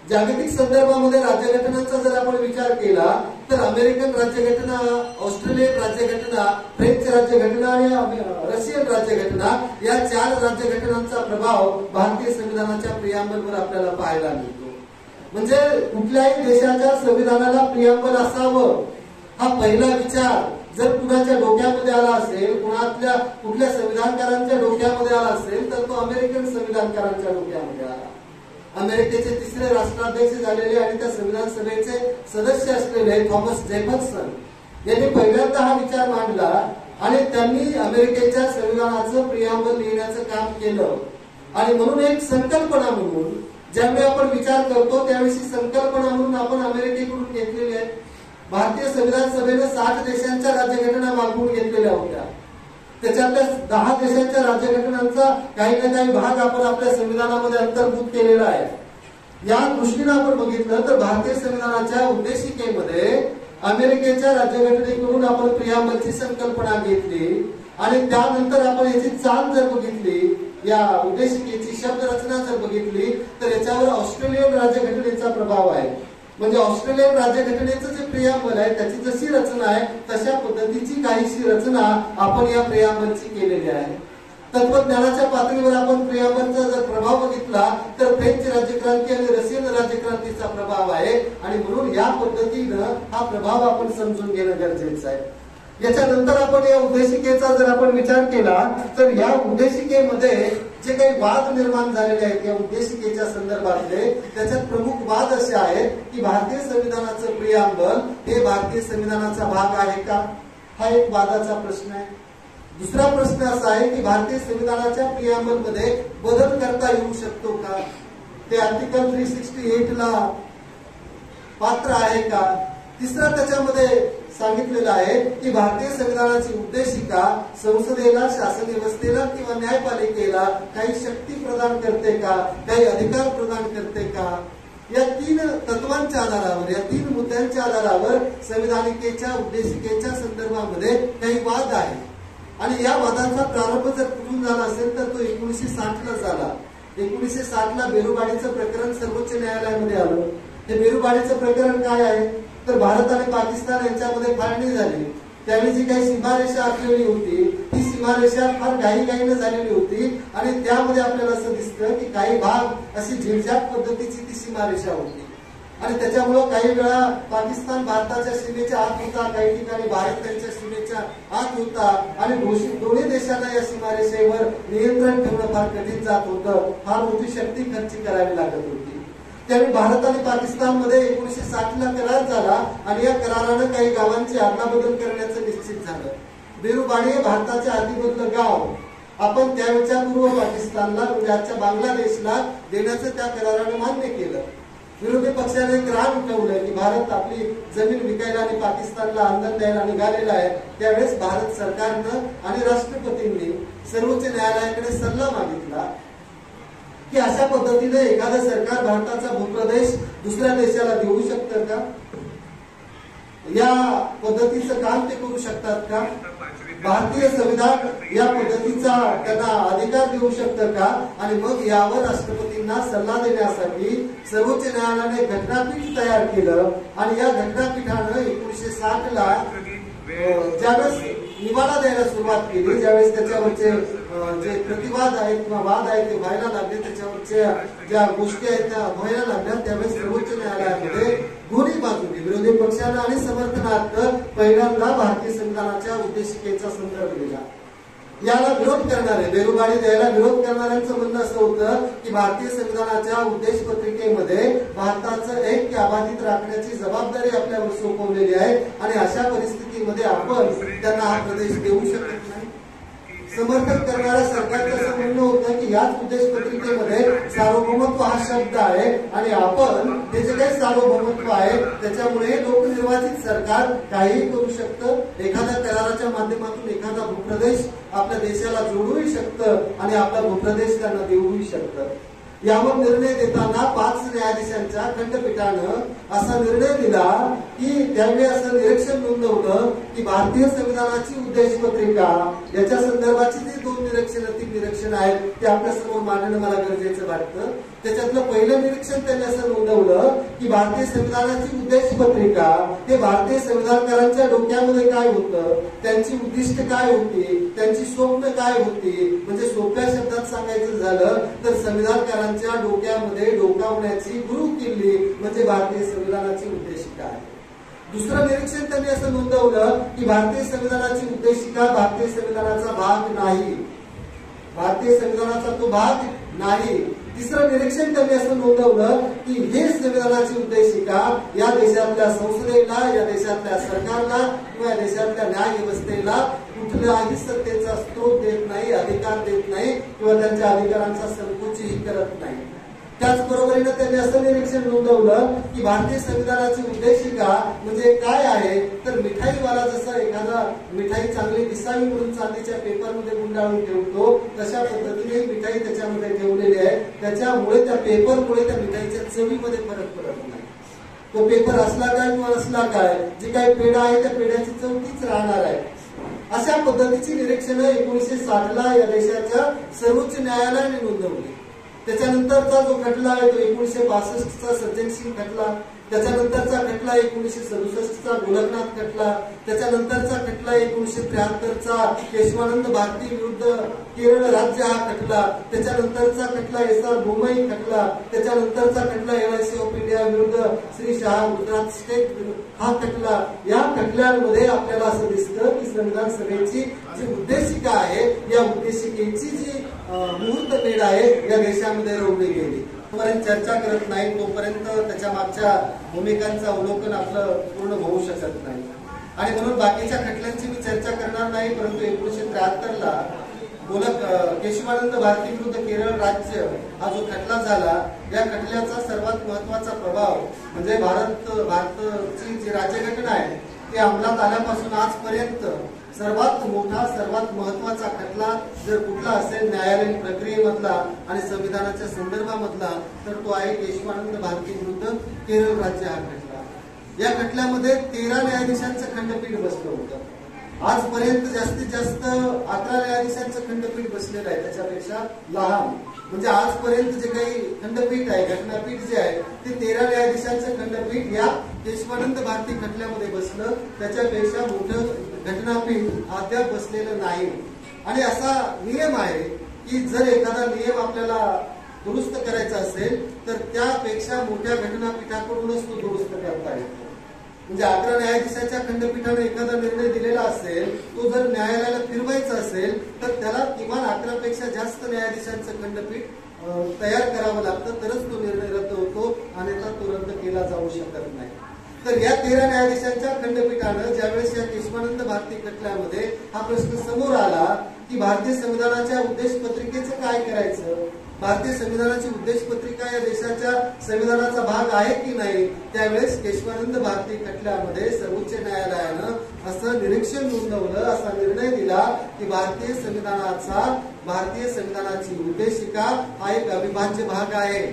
जागतिक संदर्भामध्ये राज्यघटनांचा जर आपण विचार केला तर अमेरिकन राज्यघटना, ऑस्ट्रेलियन राज्यघटना, फ्रेंच राज्यघटना आणि रशियन राज्यघटना या 4 राज्यघटनांचा प्रभाव भारतीय संविधानाच्या प्रियांबलवर आपल्याला पाहायला मिळतो. म्हणजे कुठल्याही देशाच्या संविधानाला प्रियांबल असावं हा पहिला विचार जर कुणाच्या डोक्यामध्ये आला असेल, कुठल्या संविधानकारांच्या डोक्यामध्ये आला असेल तर तो अमेरिकन संविधानकारांच्या डोक्यामध्ये आला. अमेरिकेचे 3रे राष्ट्राध्यक्ष झालेले आणि त्या संविधान सभेचे सदस्य असलेले थॉमस जेफरसन यांनी पहिल्यांदा हा विचार मांडला आणि त्यांनी अमेरिकेच्या संविधानाचं प्रियांबल लिहिण्याचं काम केलं. आणि म्हणून एक संकल्पना म्हणून ज्यावेळी आपण विचार करतो त्यावेळी संकल्पना म्हणून आपण अमेरिकेकडून घेतलेली आहे. भारतीय संविधान सभेने 60 देशांच्या राज्यघटना मागवून घेतलेल्या होत्या. त्याच्यातल्या 10 देशांच्या राज्यघटनांचा काही ना काही भाग आपण आपल्या संविधानामध्ये अंतर्भूत केलेला आहे. या दृष्टीने आपण बघितलं तर भारतीय संविधानाच्या उद्देशिकेमध्ये अमेरिकेच्या राज्यघटनेकडून आपण प्रियांबलची संकल्पना घेतली आणि त्यानंतर आपण याची चाल जर बघितली, या उद्देशिकेची शब्दरचना जर बघितली तर याच्यावर ऑस्ट्रेलियन राज्यघटनेचा प्रभाव आहे. म्हणजे ऑस्ट्रेलियन राज्यघटनेचं जे प्रियांबल आहे त्याची जशी रचना आहे तशा पद्धतीची काहीशी रचना आपण या प्रियांबलची केलेली आहे. तत्वज्ञानाच्या पातळीवर आपण प्रियांबलचा जर प्रभाव बघितला तर फ्रेंच राज्यक्रांती आणि रशियन राज्यक्रांतीचा प्रभाव आहे आणि म्हणून या पद्धतीनं हा प्रभाव आपण समजून घेणं गरजेचं आहे. याच्यानंतर आपण या उद्देशिकेचा जर आपण विचार केला तर या उद्देशिकेमध्ये जे काही वाद निर्माण झालेले आहेत या उद्देशिकेच्या संदर्भातले, त्याच्यात प्रमुख वाद असे आहेत की भारतीय संविधानाचं प्रियांबल हे भारतीय संविधानाचा भाग आहे का, हा एक वादाचा प्रश्न आहे. दुसरा प्रश्न असा आहे की भारतीय संविधानाच्या प्रियांबल मध्ये बदल करता येऊ शकतो का, ते आर्टिकल 368 ला पात्र आहे का. तिसरा त्याच्यामध्ये सांगितलेलं आहे की भारतीय संविधानाची उद्देशिका संसदेला, शासन व्यवस्थेला किंवा न्यायपालिकेला काही शक्ती प्रदान करते का, काही अधिकार प्रदान करते का. या 3 तत्वांच्या आधारावर, या 3 मुद्द्यांच्या आधारावर संविधानिकेच्या उद्देशिकेच्या संदर्भामध्ये काही वाद आहे. आणि या वादाचा प्रारंभ जर कुठून झाला असेल तर तो 1960 ला झाला. 1960 ला बेरुबाडीचं प्रकरण सर्वोच्च न्यायालयामध्ये आलं. हे बेरुबाडीचं प्रकरण काय आहे तर भारत आणि पाकिस्तान यांच्यामध्ये फाळणी झाली, त्यावेळी जी काही सीमारेषा आखलेली होती ती सीमारेषा फार घाईघाईनं झालेली होती आणि त्यामध्ये आपल्याला असं दिसतं की काही भाग अशी झिगझॅग पद्धतीची ती सीमारेषा होती आणि त्याच्यामुळं काही वेळा पाकिस्तान भारताच्या सीमेच्या आत होता, काही ठिकाणी भारत त्यांच्या सीमेच्या आत होता आणि दोन्ही देशांना या सीमारेषेवर नियंत्रण ठेवणं फार कठीण जात होतं, फार मोठी शक्ती खर्च करावी लागत होती। त्यावेळी भारत आणि पाकिस्तान मध्ये 1960 ला करार झाला आणि या करारानं काही गावांची अदलाबदल करण्याचं निश्चित झालं। बेरुबाडी हे भारताचे आधीमधलं गाव आपण त्यावेळच्या पूर्व पाकिस्तानला म्हणजे आजच्या बांगलादेशला देण्याचं त्या करारानं मान्य केलं। विरोधी पक्षाने एक रान उठवलं की भारत आपली जमीन विकायला आणि पाकिस्तानला आंदोलन द्यायला निघालेला आहे। त्यावेळेस भारत सरकारनं आणि राष्ट्रपतींनी सर्वोच्च न्यायालयाकडे सल्ला मागितला की अशा पद्धतीने एखादं सरकार भारताचा भूप्रदेश दुसऱ्या देशाला देऊ शकतं का, या पद्धतीचं काम ते करू शकतात का, भारतीय संविधान या पद्धतीचा त्यांना अधिकार देऊ शकतं का। आणि मग यावर राष्ट्रपतींना सल्ला देण्यासाठी सर्वोच्च न्यायालयाने घटनापीठ तयार केलं आणि या घटनापीठानं 1960 ला ज्यावेळेस निवाडा द्यायला सुरुवात केली, ज्यावेळेस त्याच्यावरचे जे प्रतिवाद आहेत किंवा वाद आहेत ते व्हायला लागले, त्याच्यावरच्या ज्या गोष्टी आहेत त्या व्हायला लागल्या, त्यावेळेस सर्वोच्च न्यायालयामध्ये दोन्ही बाजूने विरोधी पक्षाला आणि समर्थनार्थ पहिल्यांदा भारतीय संविधानाच्या उद्देशिकेचा संदर्भ दिला। याला विरोध करणारे, बेरुबाडी द्यायला विरोध करणाऱ्यांचं म्हणणं असं होतं की भारतीय संविधानाच्या उद्देश पत्रिकेमध्ये भारताचं ऐक्य अबाधित राखण्याची जबाबदारी आपल्यावर सोपवलेली आहे आणि अशा परिस्थितीमध्ये आपण त्यांना हा प्रदेश देऊ शकत नाही। समर्थन करणाऱ्या सरकारचं असं म्हणणं होतं की याच उद्देश पत्रिकेमध्ये सार्वभौमत्व हा शब्द आहे आणि आपण हे जे काही सार्वभौमत्व आहे त्याच्यामुळे लोकनिर्वाचित सरकार काहीही करू शकतं, एखाद्या कराराच्या माध्यमातून एखादा भूप्रदेश आपल्या देशाला जोडूही शकतं आणि आपला भूप्रदेश त्यांना देऊही शकतं। यावर निर्णय देताना 5 न्यायाधीशांच्या खंडपीठानं असा निर्णय दिला की त्यावेळी असं निरीक्षण नोंदवलं की भारतीय संविधानाची उद्देश पत्रिका याच्या संदर्भाची जी 2 निरीक्षण आहेत ते आपल्या समोर मांडणं मला गरजेचं वाटतं। त्याच्यातलं पहिलं निरीक्षण त्यांनी असं नोंदवलं की भारतीय संविधानाची उद्देश पत्रिका हे भारतीय संविधानकारांच्या डोक्यामध्ये काय होतं, त्यांची उद्दिष्ट काय होती, त्यांची स्वप्न काय होती, म्हणजे सोप्या शब्दात सांगायचं झालं तर संविधानकारांच्या डोक्यामध्ये डोकावण्याची गुरु किल्ली म्हणजे भारतीय संविधानाची उद्देशिका आहे। दुसरं निरीक्षण त्यांनी असं नोंदवलं की भारतीय संविधानाची उद्देशिका भारतीय संविधानाचा भाग नाही, भारतीय संविधानाचा तो भाग नाही। तिसरं निरीक्षण त्यांनी असं नोंदवलं की हे संविधानाची उद्देशिका या देशातल्या संसदेला, या देशातल्या सरकारला किंवा या देशातल्या न्याय व्यवस्थेला कुठल्याही सत्तेचा स्रोत देत नाही, अधिकार देत नाही किंवा त्यांच्या अधिकारांचा संकोचही करत नाही। त्याचबरोबरीने त्यांनी असं निरीक्षण नोंदवलं की भारतीय संविधानाची उद्देशिका म्हणजे काय आहे तर मिठाईवाला जसा एखादा मिठाई चांगली दिसावी म्हणून चांदीच्या पेपरमध्ये गुंडाळून ठेवतो तशा पद्धतीने मिठाई त्याच्यामध्ये ठेवलेली आहे, त्याच्यामुळे त्या पेपरमुळे त्या मिठाईच्या चवीमध्ये फरक पडत नाही। तो पेपर असला काय किंवा नसला काय, जी काही पेढा आहे त्या पेढ्याची चव तीच राहणार आहे। अशा पद्धतीची निरीक्षणं 1960 ला या देशाच्या सर्वोच्च न्यायालयाने नोंदवली। त्याच्यानंतरचा जो खटला आहे तो 1962 चा सज्जन सिंग खटला, त्याच्यानंतरचा खटला 1967 चा गोलकनाथ खटला, त्याच्यानंतरचा खटला 1973 चा केशवानंद भारती विरुद्ध केरळ राज्य हा खटला, त्याच्यानंतरचा खटला SR बोमई खटला, त्याच्यानंतरचा खटला LIC ऑफ इंडिया विरुद्ध श्री शहा गुजरात स्टेट हा खटला। या खटल्यांमध्ये आपल्याला असं दिसतं की संविधान सभेची जी उद्देशिका आहे या उद्देशिकेची जी मुहूर्त पेढ आहे या देशामध्ये रोवली गेली। तोपर्यंत चर्चा करत नाही तोपर्यंत त्याच्या मागच्या भूमिकांचं अवलोकन आपलं पूर्ण होऊ शकत नाही आणि म्हणून बाकीच्या खटल्यांची मी चर्चा करणार नाही, परंतु 1973 ला केशवानंद भारती विरुद्ध केरळ राज्य हा जो खटला झाला या खटल्याचा सर्वात महत्वाचा प्रभाव म्हणजे भारताची जी राज्यघटना आहे ती अंमलात आल्यापासून आजपर्यंत सर्वात मोठा सर्वात महत्वाचा खटला जर कुठला असेल न्यायालयीन प्रक्रियेमधला आणि संविधानाच्या संदर्भामधला तर तो आहे केशवानंद भारती विरुद्ध केरळ राज्य हा खटला। या खटल्यामध्ये 13 न्यायाधीशांचं खंडपीठ बसलं होतं। आजपर्यंत जास्तीत जास्त 11 न्यायाधीशांचं खंडपीठ बसलेलं आहे, त्याच्यापेक्षा लहान म्हणजे आजपर्यंत जे काही खंडपीठ आहे घटनापीठ जे आहे ते 13 न्यायाधीशांचं खंडपीठ या केशवानंद भारती खटल्यामध्ये बसलं त्याच्यापेक्षा मोठं घटनापीठ अद्याप बसलेलं नाही. आणि असा नियम आहे की जर एखादा नियम आपल्याला दुरुस्त करायचा असेल तर त्यापेक्षा मोठ्या घटनापीठाकडूनच तो दुरुस्त करता येतो. म्हणजे 11 न्यायाधीशाच्या खंडपीठाने एखादा निर्णय दिलेला असेल, तो जर न्यायालयाला फिरवायचा असेल तर त्याला किमान 11 पेक्षा जास्त न्यायाधीशांचं खंडपीठ तयार करावं लागतं, तरच तो निर्णय रद्द होतो, अन्यथा तो रद्द केला जाऊ शकत नाही. तर या 13 न्यायाधीशांच्या खंडपीठानं ज्यावेळेस या केशवानंद भारती खटल्यामध्ये हा प्रश्न समोर आला की भारतीय संविधानाच्या उद्देश पत्रिकेचं काय करायचं, भारतीय संविधानाची उद्देश पत्रिका या देशाच्या संविधानाचा भाग आहे की नाही, त्यावेळेस केशवानंद भारती खटल्यामध्ये सर्वोच्च न्यायालयानं असं निरीक्षण नोंदवलं, असा निर्णय दिला की भारतीय संविधानाची उद्देशिका हा एक अविभाज्य भाग आहे.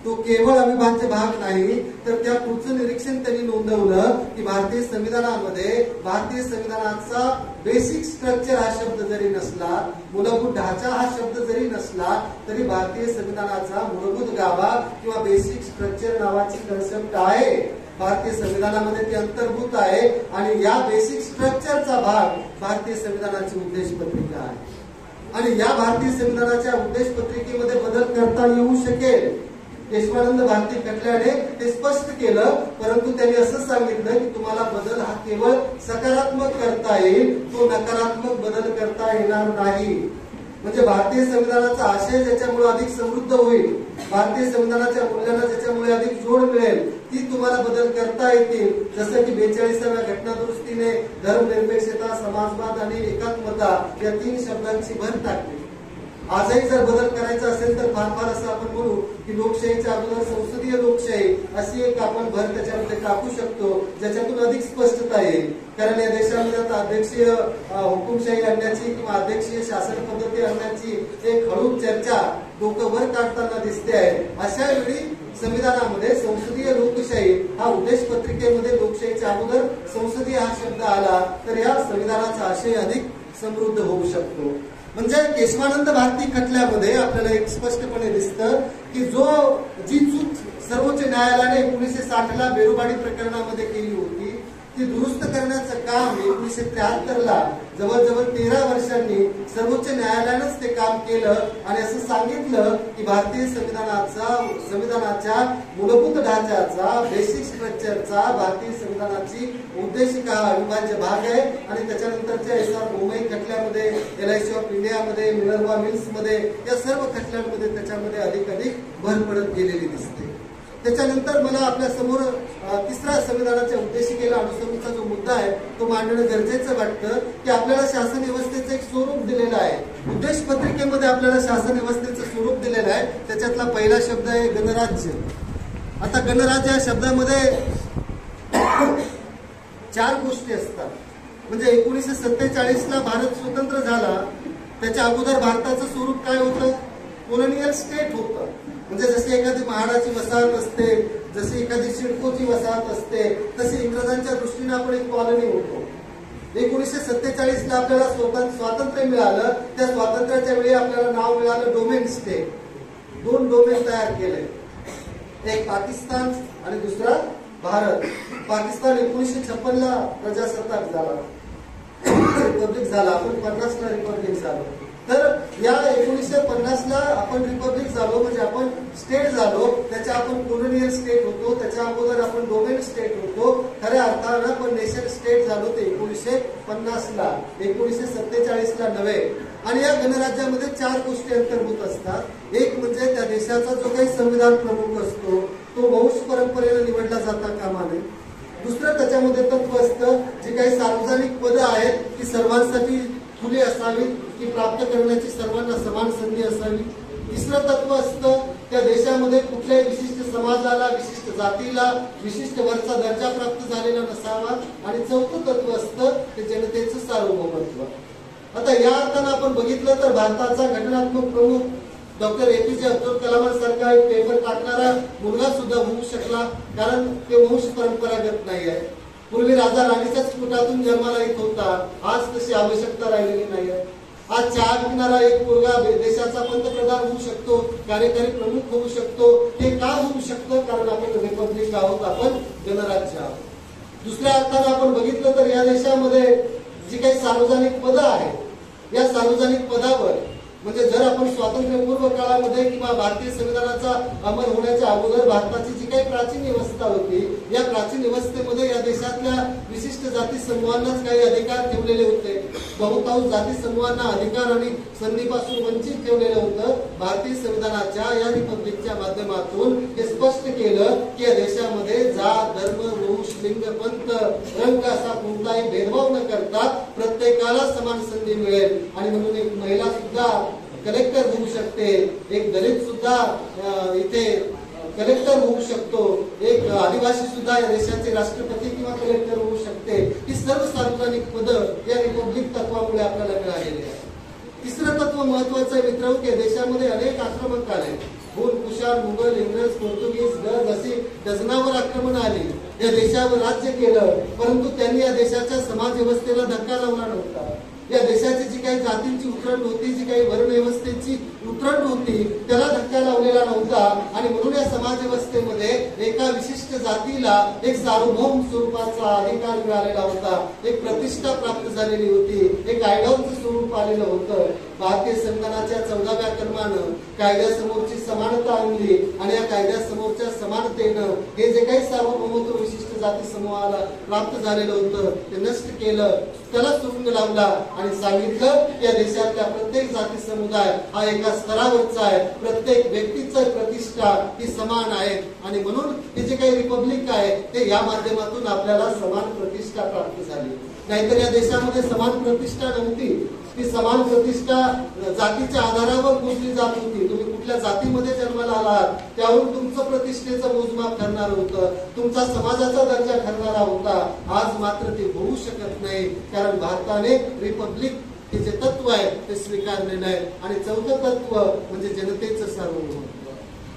तो केवळ अविभाज्य भाग नाही तर त्या पुढचं निरीक्षण त्यांनी नोंदवलं की भारतीय संविधानामध्ये भारतीय संविधानाचा बेसिक स्ट्रक्चर हा शब्द जरी नसला, मूलभूत ढाचा हा शब्द जरी नसला, तरी भारतीय संविधानाचा मूलभूत गाभा किंवा बेसिक स्ट्रक्चर नावाची कन्सेप्ट आहे. भारतीय संविधानामध्ये ती अंतर्भूत आहे आणि या बेसिक स्ट्रक्चरचा भाग भारतीय संविधानाची उद्देश पत्रिका आहे. आणि या भारतीय संविधानाच्या उद्देश पत्रिकेमध्ये बदल करता येऊ शकेल. केशवानंद भारती खटल्याने ते स्पष्ट केलं, परंतु त्यांनी असं सांगितलं की तुम्हाला बदल हा केवळ सकारात्मक करता येईल, तो नकारात्मक बदल करता येणार नाही. म्हणजे भारतीय संविधानाचा आशय ज्याच्यामुळे अधिक समृद्ध होईल, भारतीय संविधानाच्या मूल्यांना ज्याच्यामुळे अधिक जोड मिळेल, ती तुम्हाला बदल करता येतील. जसं की 42व्या घटना दुरुस्तीने धर्मनिरपेक्षता, समाजवाद आणि एकात्मता या 3 शब्दांची भर टाकली. आजही जर बदल करायचा असेल तर फार असं आपण म्हणू की लोकशाहीच्या अगोदर संसदीय लोकशाही अशी एक आपण भर त्याच्यामध्ये टाकू शकतो, ज्याच्यातून अधिक स्पष्टता येईल. कारण या देशामध्ये आता अध्यक्षीय हुकुमशाही आणण्याची किंवा अध्यक्षीय शासन पद्धती आणण्याची एक हळू चर्चा डोकं वर काढताना दिसते आहे. अशा वेळी संविधानामध्ये संसदीय लोकशाही हा उद्देश पत्रिकेमध्ये लोकशाहीच्या अगोदर संसदीय हा शब्द आला तर या संविधानाचा आशय अधिक समृद्ध होऊ शकतो. म्हणजे केशवानंद भारती खटल्यामध्ये आपल्याला एक स्पष्टपणे दिसतं की जी चूक सर्वोच्च न्यायालयाने 1960ला बेरुबाडी प्रकरणामध्ये केली होती ती दुरुस्त करण्याचं काम 1973ला जवळजवळ 13 वर्षांनी सर्वोच्च न्यायालयानंच ते काम केलं आणि असं सांगितलं की भारतीय संविधानाच्या मूलभूत ढाच्याचा, बेसिक स्ट्रक्चरचा भारतीय संविधानाची उद्देशिका हा अविभाज्य भाग आहे. आणि त्याच्यानंतरच्या एस.आर. बोमई खटल्यामध्ये, LIC ऑफ इंडियामध्ये, मिनर्वा मिल्समध्ये या सर्व खटल्यांमध्ये त्याच्यामध्ये अधिक भर पडत गेलेली दिसते. त्याच्यानंतर मला आपल्या समोर तिसरा संविधानाच्या उद्देशिकेला अनुसरूनचा जो मुद्दा आहे तो मांडणं गरजेचं वाटतं की आपल्याला शासन व्यवस्थेचं एक स्वरूप दिलेलं आहे. उद्देश पत्रिकेमध्ये आपल्याला शासन व्यवस्थेचं स्वरूप दिलेलं आहे. त्याच्यातला पहिला शब्द आहे गणराज्य. आता गणराज्य या शब्दामध्ये 4 गोष्टी असतात. म्हणजे 1947ला भारत स्वतंत्र झाला, त्याच्या अगोदर भारताचं स्वरूप काय होतं? कॉलोनियल स्टेट होतं. म्हणजे जशी एखादी महाडाची वसाहत असते, जशी एखादी सिडकोची वसाहत असते, तशी इंग्रजांच्या दृष्टीने आपण एक कॉलनी होतो. 1947ला आपल्याला स्वातंत्र्य मिळालं. त्या स्वातंत्र्याच्या वेळी आपल्याला नाव मिळालं डोमेन स्टेट. 2 डोमेन तयार केले, एक पाकिस्तान आणि दुसरा भारत. पाकिस्तान 1956ला प्रजासत्ताक झाला, रिपब्लिक झाला. आपण 50ला रिपब्लिक झालो. तर या 1950ला आपण रिपब्लिक झालो, म्हणजे आपण स्टेट झालो. त्याच्या आपण कॉलोनियल स्टेट होतो, त्याच्या अगोदर आपण डोमेन स्टेट होतो. खऱ्या अर्थानं आपण नेशन स्टेट झालो ते 1950ला, 1947ला नव्हे. आणि या गणराज्यामध्ये 4 गोष्टी अंतर्भूत असतात. एक म्हणजे त्या देशाचा जो काही संविधान प्रमुख असतो तो वंश परंपरेने निवडला जाता कामा नये. दुसरं त्याच्यामध्ये तत्व असतं, जी काही सार्वजनिक पदं आहेत ती सर्वांसाठी खुली असावी, ती प्राप्त करण्याची सर्वांना समान संधी असावी. तिसरं तत्व असतं, त्या देशामध्ये कुठल्याही विशिष्ट समाजाला, विशिष्ट जातीला, विशिष्ट वरचा दर्जा प्राप्त झालेला नसावा. आणि चौथं तत्व असतं ते जनतेचं सार्वभौमत्व. आता या अर्थानं आपण बघितलं तर भारताचा घटनात्मक प्रमुख डॉक्टर APJ अब्दुल कलामांसारखा एक पेपर टाकणारा मुलगा सुद्धा होऊ शकला, कारण ते वंश परंपरागत नाही आहे. पूर्वी राजा राणीच्याच पोटातून जन्माला येत होता, आज तशी आवश्यकता राहिलेली नाही आहे. आज चहा विकणारा एक मुलगा देशाचा पंतप्रधान होऊ शकतो, कार्यकारी प्रमुख होऊ शकतो. हे का होऊ शकतं? कारण आपण रिपब्लिक आहोत, आपण गणराज्य आहोत। दुसऱ्या अर्थानं आपण बघितलं तर या देशामध्ये जी काही सार्वजनिक पदं आहेत, या सार्वजनिक पदावर म्हणजे जर आपण स्वातंत्र्यपूर्व काळामध्ये किंवा भारतीय संविधानाचा अंमल होण्याच्या अगोदर भारताची जी काही प्राचीन व्यवस्था होती, या प्राचीन व्यवस्थेमध्ये या देशातल्या विशिष्ट जाती समूहांनाच काही अधिकार ठेवलेले होते। बहुतांश जाती समूहांना अधिकार आणि संधीपासून वंचित ठेवलेलं होतं। भारतीय संविधानाच्या या रिपब्लिकच्या माध्यमातून हे स्पष्ट केलं की या देशामध्ये जात, धर्म, वंश, लिंग, पंथ, रंग असा कोणताही भेदभाव न करता प्रत्येकाला समान संधी मिळेल। आणि म्हणून एक महिला सुद्धा कलेक्टर होऊ शकते, एक दलित सुद्धा इथे कलेक्टर होऊ शकतो, एक आदिवासी सुद्धा या देशाचे राष्ट्रपती किंवा कलेक्टर होऊ शकते। ही सर्व सार्वजनिक पदं या रिपब्लिक तत्वामुळे आपल्याला मिळालेली आहे। तिसरं तत्व महत्वाचं आहे मित्रांनो, की देशामध्ये अनेक आक्रमक आले, हुन, कुशाण, मुघल, इंग्रज, पोर्तुगीज, डच अशी डझनावर आक्रमण आली, या देशावर राज्य केलं, परंतु त्यांनी या देशाच्या समाज व्यवस्थेला धक्का लावला नव्हता। या देशाची जी काही जातींची उतरंड होती, जी काही वर्ण व्यवस्थेची उतरंड होती, त्याला धक्का लावलेला नव्हता। आणि म्हणून या समाज व्यवस्थेमध्ये एका विशिष्ट जातीला एक सार्वभौम स्वरूपाचा अधिकार मिळालेला होता, एक प्रतिष्ठा प्राप्त झालेली होती, एक आयडॉलचं स्वरूप आलेलं होतं। भारतीय संविधानाच्या 14व्या कलमानं कायद्यासमोरची समानता आणली आणि या कायद्यासमोरच्या समानतेनं हे जे काही सार्वभौमत्व विशिष्ट जाती समूहाला प्राप्त झालेलं होतं ते नष्ट केलं, त्याला सुरुंग लावला आणि सांगितलं की या देशातल्या प्रत्येक जाती समुदाय हा एका स्तरावरचा आहे, प्रत्येक व्यक्तीचं प्रतिष्ठा ही समान आहे। आणि म्हणून हे जे काही रिपब्लिक आहे ते या माध्यमातून आपल्याला समान प्रतिष्ठा प्राप्त झाली। नाहीतर या देशामध्ये समान प्रतिष्ठा नव्हती, ती समान प्रतिष्ठा जातीच्या आधारावर मोजली जात होती। तुम्ही कुठल्या जातीमध्ये जन्माला आलात त्यावरून तुमचं प्रतिष्ठेचं मोजमाप ठरणार होतं, तुमचा समाजाचा दर्जा ठरणारा होता। आज मात्र ते होऊ शकत नाही, कारण भारताने रिपब्लिक हे जे तत्व आहे ते स्वीकारलेलं आहे। आणि चौथं तत्व म्हणजे जनतेचं सार्वभौमत्व।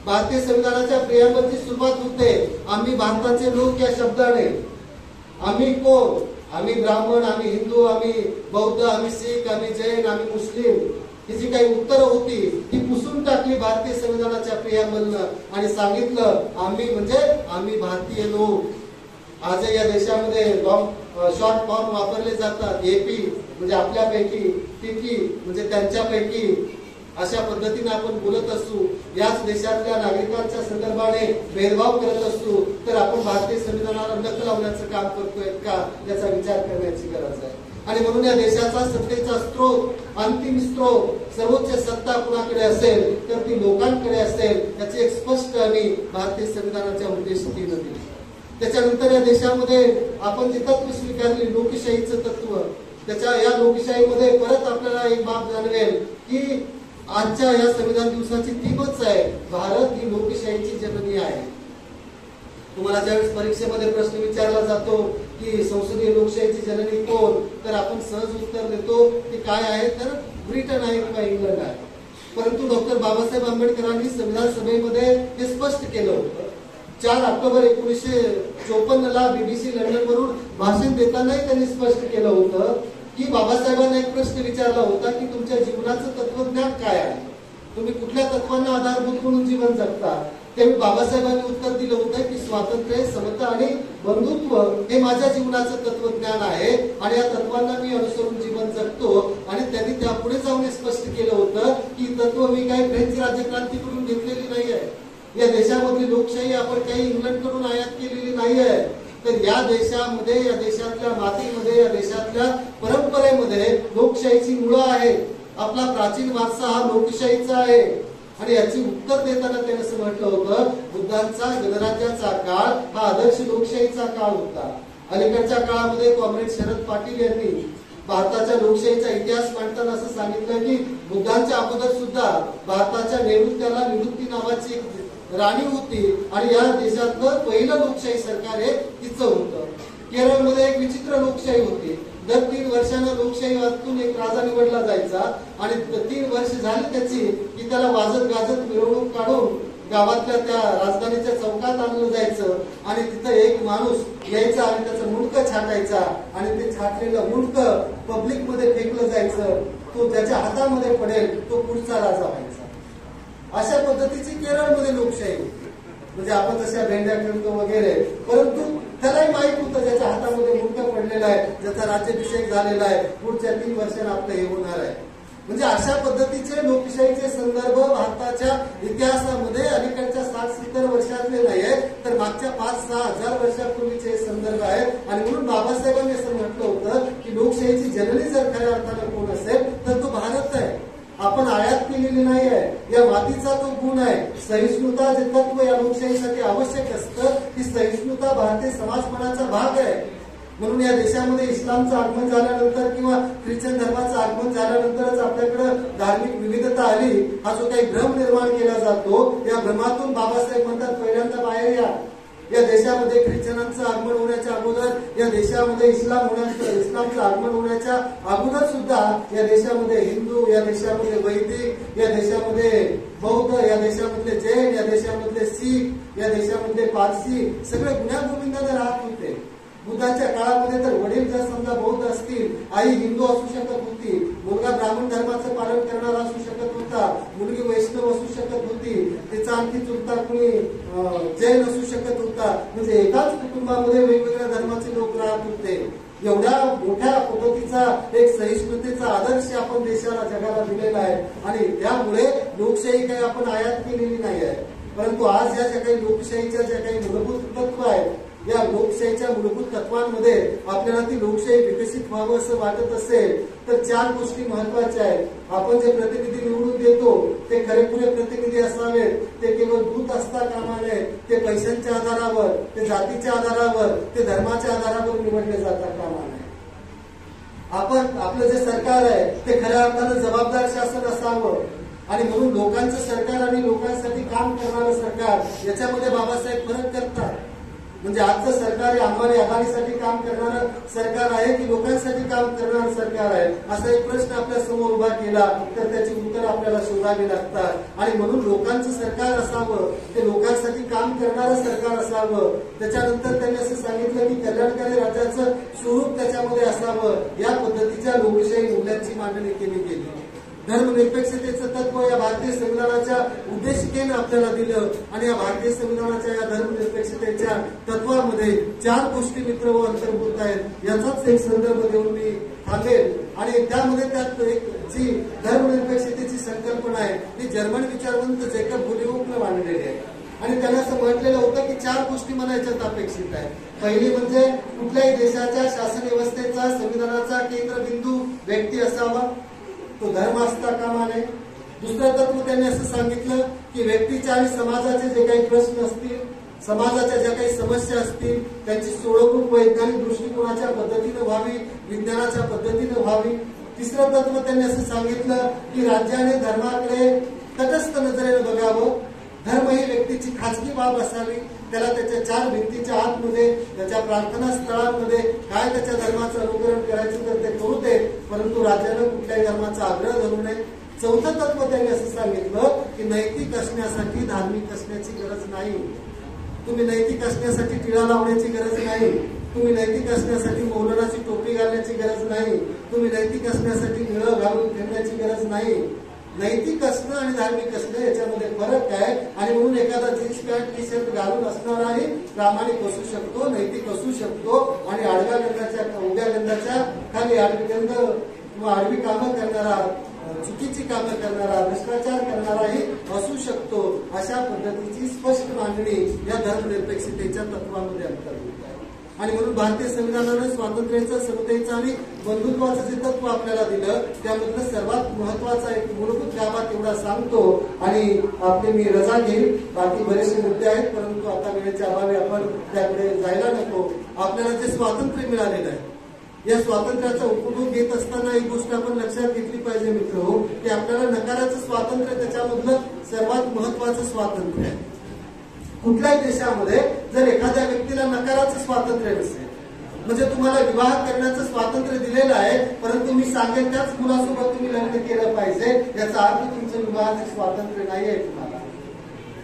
भारतीय संविधानाच्या प्रियांबलची सुरुवात होते आम्ही भारताचे लोक या शब्दाने। आम्ही कोण? आम्ही ब्राह्मण, आम्ही हिंदू, आम्ही बौद्ध, आम्ही शीख, आम्ही जैन, आम्ही मुस्लिम, ही जी काही उत्तरं होती ती पुसून टाकली भारतीय संविधानाच्या प्रियांबलनं आणि सांगितलं आम्ही म्हणजे आम्ही भारतीय लोक। आज या देशामध्ये शॉर्ट फॉर्म वापरले जातात, एपी म्हणजे आपल्यापैकी, टीपी म्हणजे त्यांच्यापैकी, अशा पद्धतीने आपण बोलत असू, याच देशातल्या नागरिकांच्या संदर्भाने भेदभाव करत असू, तर आपण भारतीय संविधानाला नक्कल लावण्याचं काम करतोय का याचा विचार करण्याची गरज आहे। आणि म्हणून या देशाचा सत्तेचा स्त्रोत, अंतिम स्त्रोत, सर्वोच्च सत्ता कुणाकडे असेल तर ती लोकांकडे असेल, याची एक स्पष्ट हमी भारतीय संविधानाच्या उद्देशिकेनं दिली। त्याच्यानंतर या देशामध्ये आपण जे तत्व स्वीकारले लोकशाहीचं तत्व, त्याच्या या लोकशाहीमध्ये परत आपल्याला एक बाब जाणवेल की आजच्या या संविधान दिवसाची थीमच आहे भारत ही लोकशाहीची जननी आहे। तुम्हाला ज्यावेळेस परीक्षेमध्ये प्रश्न विचारला जातो की संसदीय लोकशाहीची जननी कोण, तर आपण सहज उत्तर देतो की काय आहे, तर ब्रिटन आहे किंवा इंग्लंड आहे। परंतु डॉक्टर बाबासाहेब आंबेडकरांनी संविधान सभेमध्ये हे स्पष्ट केलं होतं। 4 ऑक्टोबर 1954 BBC लंडन वरून भाषण देतानाही त्यांनी स्पष्ट केलं होतं की बाबासाहेबांना एक प्रश्न विचारला होता की तुमच्या जीवनाचं तत्वज्ञान काय आहे, तुम्ही कुठल्या तत्वांना आधारभूत म्हणून जीवन जगता। त्यावेळी बाबासाहेबांनी उत्तर दिलं होतं की स्वातंत्र्य, समता आणि बंधुत्व हे माझ्या जीवनाचं तत्वज्ञान आहे आणि या तत्वांना मी अनुसरून जीवन जगतो। आणि त्यांनी त्यापुढे जाऊन स्पष्ट केलं होतं की तत्व मी काही फ्रेंच राज्यक्रांतीकडून घेतलेली नाही आहे, या देशामधली लोकशाही आपण काही इंग्लंडकडून आयात केलेली नाही आहे, तर या देशामध्ये, या देशातल्या मातीमध्ये, या देशातल्या परंपरेमध्ये लोकशाहीची मुळं आहेत। आपला प्राचीन वारसा हा लोकशाहीचा आहे। आणि याची उत्तर देताना त्याने असं म्हटलं होतं, बुद्धांचा गणराज्याचा काळ हा आदर्श लोकशाहीचा काळ होता। अलीकडच्या काळामध्ये कॉम्रेड शरद पाटील यांनी भारताच्या लोकशाहीचा इतिहास मांडताना असं सांगितलं की बुद्धांच्या अगोदर सुद्धा भारताच्या नैऋत्याला निवृत्ती नावाची एक राणी होती आणि या देशातलं पहिलं लोकशाही सरकार हे तिचं होतं। केरळमध्ये एक विचित्र लोकशाही होती, दर 3 वर्षांना लोकशाहीतून एक राजा निवडला जायचा आणि 3 वर्ष झाली त्याची की त्याला वाजत गाजत मिरवणूक काढून गावातल्या त्या राजधानीच्या चौकात आणलं जायचं आणि तिथं एक माणूस यायचा आणि त्याचं मुंडकं छाटायचा आणि ते छाटलेलं मुंडकं पब्लिक मध्ये फेकलं जायचं, तो ज्याच्या हातामध्ये पडेल तो पुढचा राजा व्हायचा। अशा पद्धतीची केरळमध्ये लोकशाही होती, म्हणजे आपण तशा भेंड्या खेळतो वगैरे, परंतु त्यालाही माहित होतं ज्याच्या हातामध्ये मुंडकं पडलेलं आहे, ज्याचा राज्याभिषेक झालेला आहे, पुढच्या 3 वर्षांना आपलं हे होणार आहे. म्हणजे अशा पद्धतीचे लोकशाहीचे संदर्भ भारताच्या इतिहासामध्ये अलीकडच्या 60-70 वर्षातले नाही आहे, तर मागच्या 5-6 हजार वर्षापूर्वीचे संदर्भ आहेत. आणि म्हणून बाबासाहेबांनी असं म्हटलं होतं की लोकशाहीची जननी जर खऱ्या अर्थानं कोण असेल तर तो भारत आहे. आपण आयात केलेली नाही आहे, या मातीचा तो गुण आहे. सहिष्णुता जे तत्व या लोकशाहीसाठी आवश्यक असतं, ती सहिष्णुता भारतीय समाजपणाचा भाग आहे. म्हणून या देशामध्ये इस्लामचं आगमन झाल्यानंतर किंवा ख्रिश्चन धर्माचं आगमन झाल्यानंतरच आपल्याकडे धार्मिक विविधता आली. हा जो काही भ्रम निर्माण केला जातो, या भ्रमातून बाबासाहेब म्हणतात पहिल्यांदा बाहेर या. या देशामध्ये ख्रिश्चनांचं आगमन होण्याच्या अगोदर, या देशामध्ये इस्लामचं आगमन होण्याच्या अगोदर सुद्धा या देशामध्ये हिंदू, या देशामध्ये वैदिक, या देशामध्ये बौद्ध, या देशामधले जैन, या देशामधले शीख, या देशामधले पारसी सगळे गुण्यागोविंदाने राहत होते. बुद्धाच्या काळामध्ये तर वडील जर समजा बौद्ध असतील, आई हिंदू असू शकत होती, मुलगा ब्राह्मण धर्माचं पालन करणारा असू शकत होता, मुलगी वैष्णव असू शकत होती, तिचा आणखी चुलता कुणी जैन असू शकत होता. म्हणजे एकाच कुटुंबामध्ये वेगवेगळ्या धर्माचे लोक राहत होते. एवढ्या मोठ्या पद्धतीचा एक सहिष्णुतेचा आदर्श आपण देशाला जगाला दिलेला आहे. आणि त्यामुळे लोकशाही काही आपण आयात केलेली नाही आहे. परंतु आज या ज्या काही लोकशाहीच्या ज्या काही मूलभूत तत्व आहेत, या लोकशाहीच्या मूलभूत तत्वांमध्ये आपल्याला ती लोकशाही विकसित व्हावं असं वाटत असेल तर 4 गोष्टी महत्वाच्या आहेत. आपण जे प्रतिनिधी निवडून देतो ते खरेखुरे प्रतिनिधी असावेत. ते केवळ दूत असता कामा नये. ते पैशांच्या आधारावर, ते जातीच्या आधारावर, ते धर्माच्या आधारावर निवडले जाता कामा नये. आपण आपलं जे सरकार आहे ते खऱ्या अर्थानं जबाबदार शासन असावं. आणि म्हणून लोकांचं सरकार आणि लोकांसाठी काम करणारं सरकार याच्यामध्ये बाबासाहेब फरक करतात. म्हणजे आजचं सरकार हे अंबानी अदानीसाठी काम करणारं सरकार आहे की लोकांसाठी काम करणारं सरकार आहे, असा एक प्रश्न आपल्या समोर उभा केला तर त्याची उत्तर आपल्याला शोधावी लागतात. आणि म्हणून लोकांचं सरकार असावं, ते लोकांसाठी काम करणारं सरकार असावं. त्याच्यानंतर त्यांनी असं सांगितलं की कल्याणकारी राज्याचं स्वरूप त्याच्यामध्ये असावं. या पद्धतीच्या लोकशाही मूल्यांची मांडणी केली गेली. धर्मनिरपेक्षतेचं तत्व या भारतीय संविधानाच्या उद्देशिकेनं आपल्याला दिलं. आणि या भारतीय संविधानाच्या या धर्मनिरपेक्षतेच्या तत्वामध्ये 4 गोष्टी मित्र व अंतर्भूत आहेत. याचाच एक संदर्भ देऊन मी थांबेल. आणि त्यामध्ये त्यात एक जी धर्मनिरपेक्षतेची संकल्पना आहे ती जर्मन विचारवंत जेकब बुलिओकनं मांडलेली आहे. आणि त्याने असं म्हटलेलं होतं की 4 गोष्टी मला याच्यात अपेक्षित आहे. पहिली म्हणजे कुठल्याही देशाच्या शासन व्यवस्थेचा, संविधानाचा केंद्रबिंदू व्यक्ती असावा, तो धर्म असता कामा नये. दुसरं तत्व त्यांनी असं सांगितलं की व्यक्तीच्या आणि समाजाचे जे काही प्रश्न असतील, समाजाच्या ज्या काही समस्या असतील त्यांची सोडवणूक वैज्ञानिक दृष्टिकोनाच्या पद्धतीनं व्हावी, विज्ञानाच्या पद्धतीनं व्हावी. तिसरं तत्व त्यांनी असं सांगितलं की राज्याने धर्माकडे तटस्थ नजरेनं बघावं. धर्म ही व्यक्तीची खाजगी बाब असावी. त्याला त्याच्या 4 भिंतीच्या आतमध्ये, त्याच्या प्रार्थना स्थळांमध्ये काय त्याच्या धर्माचं अनुकरण करायचं तर ते करू दे, परंतु राज्यानं कुठल्याही धर्माचा आग्रह धरू नये. चौथं तत्व त्यांनी असं सांगितलं की नैतिक असण्यासाठी धार्मिक असण्याची गरज नाही. तुम्ही नैतिक असण्यासाठी टिळा लावण्याची गरज नाही. तुम्ही नैतिक असण्यासाठी मौलानाची टोपी घालण्याची गरज नाही. तुम्ही नैतिक असण्यासाठी निळं घालून फिरण्याची गरज नाही. नैतिक असणं आणि धार्मिक असणं याच्यामध्ये फरक आहे. आणि म्हणून एखादा जीन्स पॅन्ट टी शर्ट घालून असणाराही प्रामाणिक असू शकतो, नैतिक असू शकतो. आणि आडव्या गंधाच्या, उभ्या गंधाच्या खाली आडवी गंध किंवा आडवी कामं करणारा, चुकीची कामं करणारा, भ्रष्टाचार करणाराही असू शकतो. अशा पद्धतीची स्पष्ट मांडणी या धर्मनिरपेक्षतेच्या तत्वामध्ये अंतर्भूत आहे. आणि म्हणून भारतीय संविधानानं स्वातंत्र्याचं, समतेचं आणि बंधुत्वाचं जे तत्व आपल्याला दिलं त्यामधलं सर्वात महत्वाचा एक मूलभूत गाभा तेवढा सांगतो आणि आपली मी रजा घेईल. बाकी बरेचसे मुद्दे आहेत परंतु आता वेळेच्या अभावी आपण त्याकडे जायला नको. आपल्याला जे स्वातंत्र्य मिळालेलं आहे या स्वातंत्र्याचा उपभोग घेत असताना एक गोष्ट आपण लक्षात घेतली पाहिजे मित्र की आपल्याला नकाराचं स्वातंत्र्य त्याच्यामधलं सर्वात महत्वाचं स्वातंत्र्य आहे. कुठल्याही देशामध्ये जर एखाद्या व्यक्तीला नकाराचं स्वातंत्र्य नसेल, म्हणजे तुम्हाला विवाह करण्याचं स्वातंत्र्य दिलेलं आहे परंतु मी सांगेन त्याच मुलासोबत तुम्ही लग्न केलं पाहिजे, याचा अर्थ तुमचं विवाहाचं स्वातंत्र्य नाही आहे.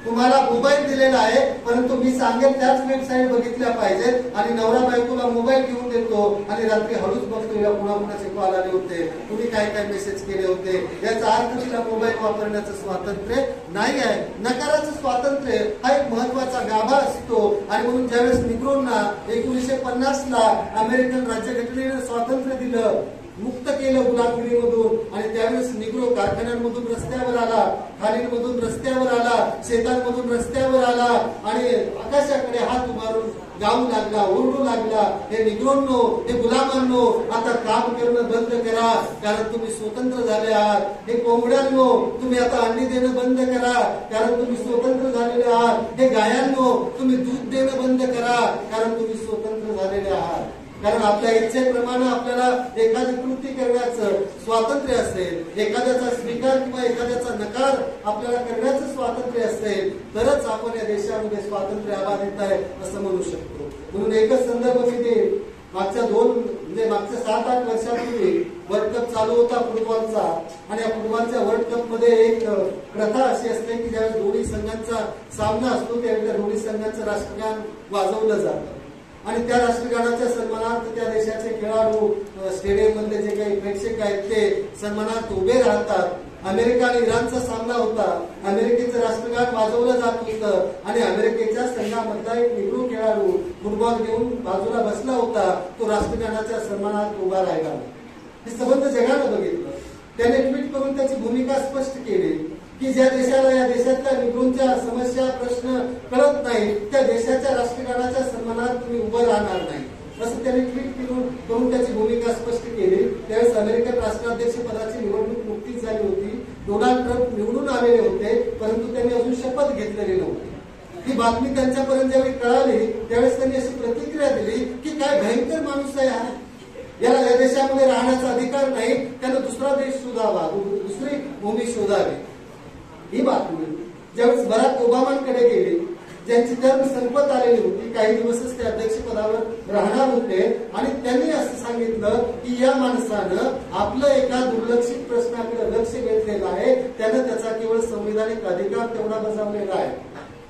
तुम्हाला मोबाईल दिलेला आहे, परंतु मी सांगेल त्याच वेबसाईट बघितल्या पाहिजेत आणि नवरा बायकोला मोबाईल घेऊन देतो आणि रात्री हळूच बघतो या कुणाकुणाचे कॉल आले होते, तुम्ही काय काय मेसेज केले होते, याचा अर्थ तिला मोबाईल वापरण्याचं स्वातंत्र्य नाही आहे. नकाराचं स्वातंत्र्य हा एक महत्वाचा गाभा असतो आणि म्हणून ज्यावेळेस निग्रोंना 1950 ला अमेरिकन राज्यघटनेने स्वातंत्र्य दिलं, मुक्त केलं गुलामगिरीमधून, आणि त्यावेळेस निग्रो कारखान्यांमधून रस्त्यावर आला, खाणींमधून रस्त्यावर आला, शेतांमधून रस्त्यावर आला आणि आकाशाकडे हात उभारून गाऊ लागला, ओरडू लागला, हे निग्रोंनो, हे गुलामांनो, आता काम करणं बंद करा, कारण तुम्ही स्वतंत्र झाले आहात. हे कोंबड्यांनो, तुम्ही आता अंडी देणं बंद करा, कारण तुम्ही स्वतंत्र झालेले आहात. हे गायांनो, तुम्ही दूध देणं बंद करा, कारण तुम्ही स्वतंत्र झालेले आहात. कारण आपल्या इच्छेप्रमाणे आपल्याला एखादी कृती करण्याचं स्वातंत्र्य असेल, एखाद्याचा स्वीकार किंवा एखाद्याचा नकार आपल्याला करण्याचं स्वातंत्र्य असेल, तरच आपण या देशामध्ये स्वातंत्र्य अबाधित आहे असं म्हणू शकतो. म्हणून एकच संदर्भ मी देईन. मागच्या 7-8 वर्षापूर्वी वर्ल्ड कप चालू होता फुटबॉलचा, आणि या फुटबॉलच्या वर्ल्ड कप मध्ये एक प्रथा अशी असते की ज्यावेळेस दोन्ही संघांचा सामना असतो त्यावेळी त्या दोन्ही संघांचं राष्ट्रगान वाजवलं जातं आणि त्या राष्ट्रगानाच्या सन्मानार्थ त्या देशाचे खेळाडू, स्टेडियम मधले जे काही प्रेक्षक आहेत ते सन्मानार्थ उभे राहतात. अमेरिका आणि इराणचा सामना होता, अमेरिकेचं राष्ट्रगान वाजवलं जात होतं आणि अमेरिकेच्या संघामधला एक निग्रो खेळाडू फुटबॉल घेऊन बाजूला बसला होता, तो राष्ट्रगानाच्या सन्मानार्थ उभा राहिला. हे संबंध जगानं बघितलं. त्याने ट्विट करून त्याची भूमिका स्पष्ट केली की ज्या देशाला या देशातल्या निग्रोंच्या समस्या प्रश्न कळत नाही, त्या देशाच्या राष्ट्रगानाच्या सन्मानात तुम्ही उभं राहणार नाही, असं त्याने ट्विट करून त्याची भूमिका स्पष्ट केली. त्यावेळेस अमेरिकन राष्ट्राध्यक्ष पदाची निवडणूक नुकतीच झाली होती. डोनाल्ड ट्रम्प निवडून आलेले होते, परंतु त्यांनी अजून शपथ घेतलेली नव्हती. ही बातमी त्यांच्यापर्यंत ज्यावेळी कळाली त्यावेळेस त्यांनी अशी प्रतिक्रिया दिली की काय भयंकर माणूस आहे हा, याला या देशामध्ये राहण्याचा अधिकार नाही, त्यानं दुसरा देश शोधावा, दुसरी भूमी शोधावी. ही बातमी ज्यावेळेस बराक ओबामांकडे गेली, ज्यांची टर्म संपत आलेली होती, काही दिवसच ते अध्यक्षपदावर राहणार होते, आणि त्यांनी असं सांगितलं की या माणसानं आपलं एका दुर्लक्षित प्रश्नाकडे लक्ष वेधलेलं आहे, त्यानं त्याचा केवळ संविधानिक अधिकार तेवढा बजावलेला आहे,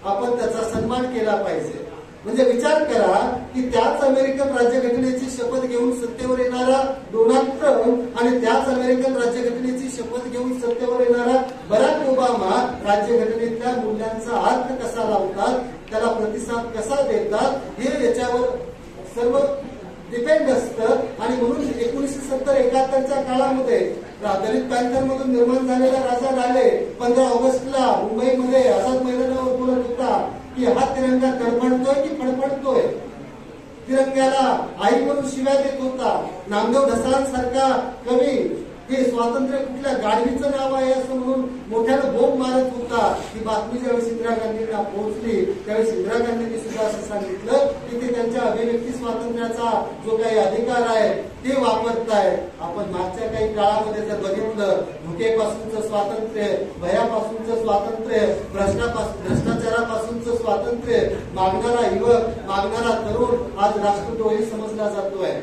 आपण त्याचा सन्मान केला पाहिजे. म्हणजे विचार करा की त्याच अमेरिकन राज्यघटनेची शपथ घेऊन सत्तेवर येणारा डोनाल्ड ट्रम्प आणि त्याच अमेरिकन राज्यघटनेची शपथ घेऊन सत्तेवर येणारा बराक ओबामा राज्यघटनेतल्या मूल्यांचा अर्थ कसा लावतात, त्याला प्रतिसाद कसा देतात, हे याच्यावर सर्व डिपेंड असतं. आणि म्हणून 1970-71च्या काळामध्ये दलित पॅंथर मधून निर्माण झालेला राजा राले 15 ऑगस्टला मुंबईमध्ये आझाद मैदानावर बोलत होता की हा तिरंगा तडफडतोय की फडफडतोय. तिरंग्याला आई म्हणून शिव्या देत होता. नामदेव ढसाळांसारखा कवी हे स्वातंत्र्य कुठल्या गाढवीचं नाव आहे असं म्हणून मोठ्यानं बोंब मारत होता. ही बातमी ज्यावेळेस इंदिरा गांधींना पोहोचली त्यावेळेस इंदिरा गांधींनी सुद्धा असं सांगितलं की ते त्यांच्या अभिव्यक्ती स्वातंत्र्याचा जो काही अधिकार आहे ते वापरताय. आपण मागच्या काही काळामध्ये जर बघितलं, धुकेपासूनचं स्वातंत्र्य, भयापासूनचं स्वातंत्र्य, भ्रष्टाचारापासूनचं स्वातंत्र्य मागणारा युवक, मागणारा तरुण आज राष्ट्रद्रोही समजला जातोय.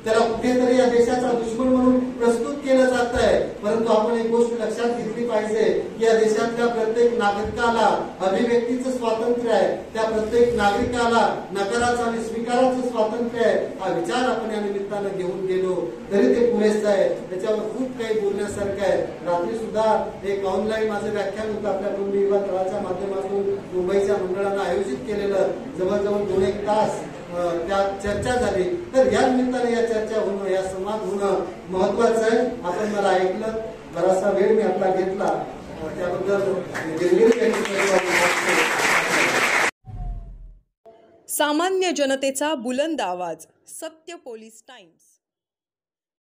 त्याला कुठेतरी या देशाचा दुश्मन म्हणून प्रस्तुत केलं जात आहे. परंतु आपण एक गोष्ट लक्षात घेतली पाहिजे की या देशातल्या प्रत्येक नागरिकाला अभिव्यक्तीचं स्वातंत्र्य आहे, त्या प्रत्येक नागरिकाला नकाराचं आणि स्वीकाराचं स्वातंत्र्य आहे. हा विचार आपण या निमित्तानं घेऊन गेलो तरी ते पुरेसं आहे. त्याच्यावर खूप काही बोलण्यासारखं आहे. रात्री सुद्धा एक ऑनलाईन माझं व्याख्यान होतं आपल्या कुटुंबी युवा तळाच्या माध्यमातून मुंबईच्या मंडळानं आयोजित केलेलं. जवळजवळ 2-1 तास त्या चर्चा झाली. तर या निमित्ताने या चर्चा होणं, या संवाद होणं महत्वाचं आहे. आपण मला ऐकलं, बराचसा वेळ मी आपला घेतला, त्याबद्दल सामान्य जनतेचा बुलंद आवाज, सत्य पोलीस टाइम्स.